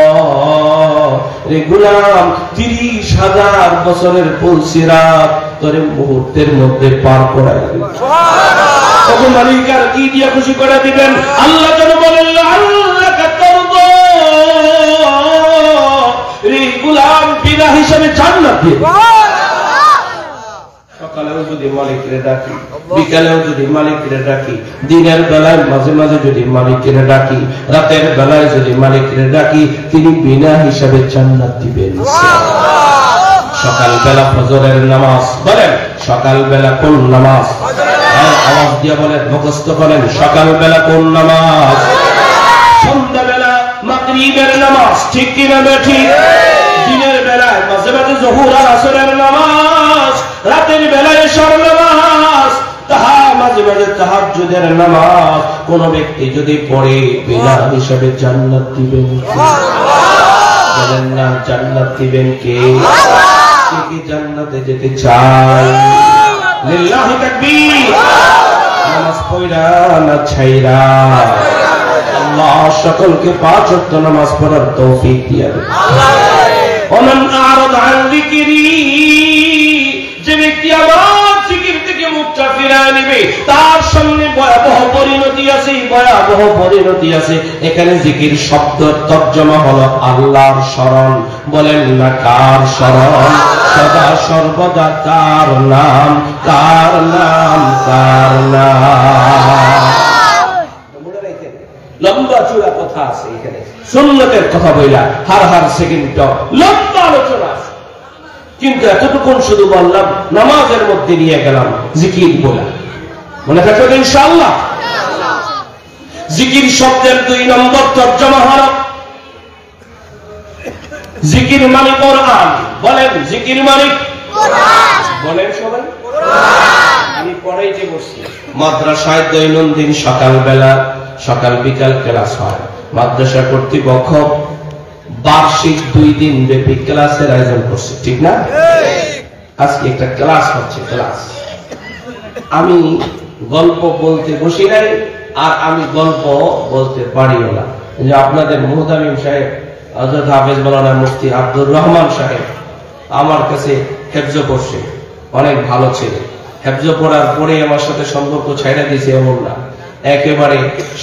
রে গোলাম ৩০,০০০ বছরের পুলসিরাত তোর মুহূর্তের মধ্যে পার করায় দিবে। ওগো মালিক আর কি দিয়া খুশি করে দিবেন? আল্লাহ যেন বলেন লাআল্লাকা তারদা, রে গোলাম বিনা হিসাবে জান্নাত দিবে। সকালেও যদি মালিকরে ডাকি, বিকালেও যদি মালিকরে ডাকি, দিনের বেলায় মাঝে মাঝে যদি মালিকরে ডাকি, রাতের বেলায় যদি মালিকরে ডাকি, তিনি বিনা হিসাবে জান্নাত দিবেন। সকাল বেলা ফজরের নামাজ, বলেন সকাল বেলা কোন নামাজ? আওয়াজ দিয়ে বলেন, মুখস্থ করেন, সকাল বেলা কোন নামাজ? সন্ধ্যা বেলা মাগরিবের নামাজ, ঠিক কিনা ঠিক? দিনের বেলায় মাঝে মাঝে যোহর আর আসরের নামাজ, রাতের বেলায় এশার নামাজ, তাহা মাঝে মাঝে তাহাজ্জুদের নামাজ। কোন ব্যক্তি যদি পড়ে বিনা হিসাবে জান্নাত দিবেন বলেন না, জান্নাত দিবেন কে? কে কি জান্নাতে যেতে চায়? লিল্লাহি তাকবীর। নামাজ পড়া না ছাইরা আল্লাহ সকলকে ৫ ওয়াক্ত নামাজ পড়ার তৌফিক দিয়ে দেন। ওমান আরাদা আন যিকরি, যে ব্যক্তি আমার জিকির ফিরায় নিবে। তার সামনে ভয়াবহ পরিণতি আছে, ভয়াবহ পরিণতি আছে। এখানে জিকির শব্দ তর্জমা হলো আল্লাহর শরণ। বলেন না কার শরণ? সদা সর্বদা কার নাম, কার নাম, কার নাম। লম্বা চূড়া কথা আছে এখানে, সুন্নতের কথা বইলা হার হার সেকেন্ড লম্বা আলোচনা আছে। কিন্তু এতটুকুন শুধু বললাম, নামাজের মধ্যে নিয়ে গেলাম জিকির বলা। মনে থাকবে তো ইনশাআল্লাহ? জিকির শব্দের 2 নম্বর তর্জমা হলো জিকির মানে কোরআন। বলেন জিকির মানে কোরআন। বলেন সবাই কোরআন। আমি পড়াইতে বসছি মাদ্রাসায় দৈনন্দিন সকালবেলা, সকাল বিকাল ক্লাস হয়। মাদ্রাসা কর্তৃপক্ষ বার্ষিক 2 দিন ব্যাপী ক্লাসের আয়োজন করছে, ঠিক না? আজকে একটা ক্লাস হচ্ছে, ক্লাস। আমি গল্প বলতে বসি নাই, আর আমি গল্প বলতে পারিও না। যে আপনাদের মুহতামিম সাহেব হযরত হাফেজ মাওলানা মুফতি আব্দুর রহমান সাহেব আমার কাছে হেফজ পড়ছে, অনেক ভালো ছেলে। হেফজ পড়ার পরে আমার সাথে সম্পর্ক ছাইড়া দিয়েছে এমন না, একেবারে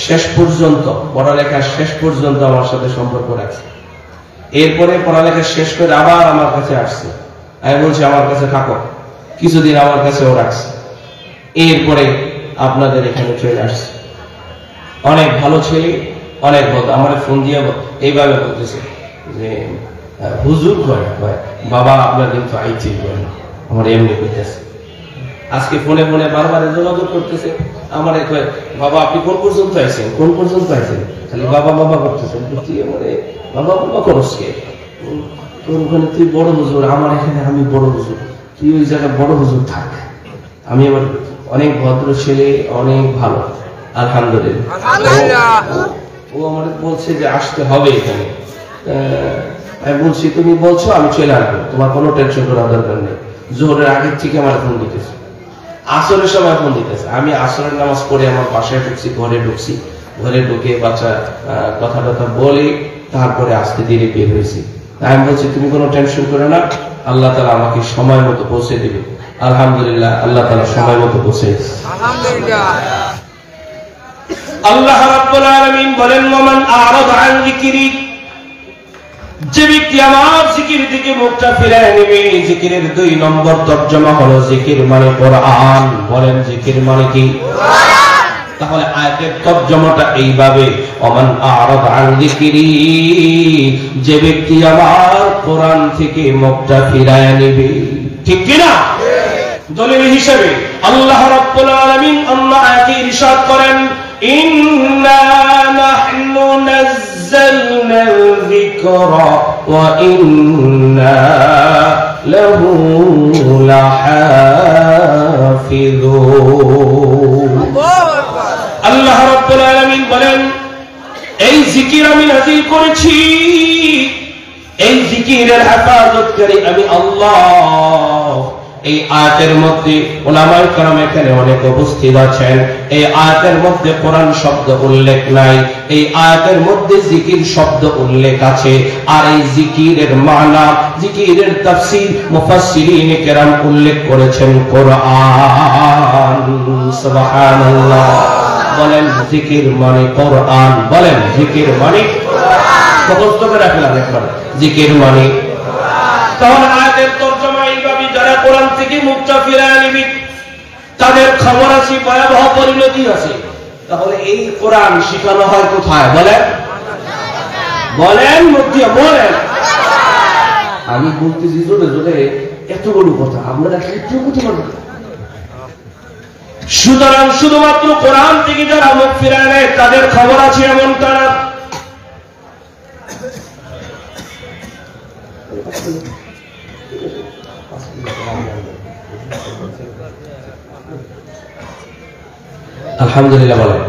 শেষ পর্যন্ত, পড়ালেখা শেষ পর্যন্ত আমার সাথে সম্পর্ক রাখছে। এরপরে পড়ালেখা শেষ করে আবার আমার কাছে আসছে। আমি বলছি আমার কাছে থাকো, কিছুদিন আমার কাছেও রাখছে। এরপরে আপনাদের এখানে চলে আসছে। অনেক ভালো ছেলে, অনেক বলতো। আমার ফোন দিয়ে এইভাবে বলতেছে যে হুজুর কয় বাবা আপনার কিন্তু আইচি করেন, আমার এমনি করতেছে। আজকে ফোনে ফোনে বারবার যোগাযোগ করতেছে। আমার কয় বাবা আপনি কোন পর্যন্ত আইছেন, কোন পর্যন্ত আইছেন, খালি বাবা বাবা করতেছেন। মানে বাবা বাবা করস কে? তোর ওখানে তুই বড় হুজুর, আমার এখানে আমি বড় হুজুর, তুই ওই জায়গায় বড় হুজুর থাক। আমি আমার অনেক ভদ্র ছেলে, অনেক ভালো, আলহামদুলিল্লাহ। ও আমার বলছে যে আসতে হবে এখানে। আমি বলছি তুমি বলছো আমি চলে আসবো, তোমার কোনো টেনশন করার দরকার নেই। জোহরের আগের থেকে আমার ফোন দিতেছে, আসরের সময় ফোন দিতেছে। আমি আসরের নামাজ পড়ে আমার বাসায় ঢুকছি, ঘরে ঢুকছি। ঘরে ঢুকে বাচ্চা কথা টথা বলে তারপরে আস্তে ধীরে বের হয়েছি। আমি বলছি তুমি কোনো টেনশন করো না, আল্লাহ তাআলা আমাকে সময় মতো পৌঁছে দিবে। আলহামদুলিল্লাহ, আল্লাহ তাআলা সময় মতো পৌঁছে দিয়েছে। আলহামদুলিল্লাহ। আল্লাহ রাব্বুল আলামিন বলেন ওমান আ'রাদা আন যিকরি, যে ব্যক্তি আমার জিকির দিকে মুখটা ফিরিয়ে নেবে। জিকিরের 2 নম্বর তর্জমা হলো জিকির মানে কোরআন। বলেন জিকির মানে কি? কোরআন। তাহলে আয়াতের তর্জমাটা এইভাবে, ওমান আ'রাদা আন যিকরি, যে ব্যক্তি আমার কোরআন থেকে মুখটা ফিরিয়ে নেবে। ঠিক কি না? দলিল হিসেবে আল্লাহ রাব্বুল আলামিন আল্লাহ আয়াতে ইরশাদ করেন ইন্না নাহনু নাযালনা যিকরা ওয়া ইন্না লাহু লাহাফিযুন। আল্লাহ রাব্বুল আলামিন বলেন এই জিকির আমি নাযিল করেছি, এই জিকিরের হেফাজতকারী আমি আল্লাহ। এই আয়াতের মধ্যে উলামায়ে কেরাম এখানে অনেক উপস্থিত আছেন। এই আয়াতের মধ্যে কোরআন শব্দ উল্লেখ নাই, এই আয়াতের মধ্যে জিকির শব্দ উল্লেখ আছে। আর এই জিকিরের মানা, জিকিরের তাফসীর মুফাসসিরিন কেরাম উল্লেখ করেছেন কোরআন। সুবহানাল্লাহ। বলেন জিকির মানে কোরআন। বলেন জিকির মানে কোরআন। মুখস্থ করে রাখলাম একবার, জিকির মানে কোরআন। তাহলে আয়াতের তরজমা এইভাবে, যারা কোরআন থেকে মুখটা ফিরিয়ে নেবে তাদের খবর আছে, ভয়াবহ পরিণতি আছে। তাহলে এই কোরআন শিখানো হয় কোথায়? বলেন বলেন মুক্তি বলেন। আমি বলতেছি জোরে জোরে, এত বড় কথা আপনারা একটু বুঝতে পারবেন। সুতরাং শুধুমাত্র কোরআন থেকে যারা মুখ ফিরিয়ে নেয় তাদের খবর আছে এমন তারা। আলহামদুলিল্লাহ বলেন।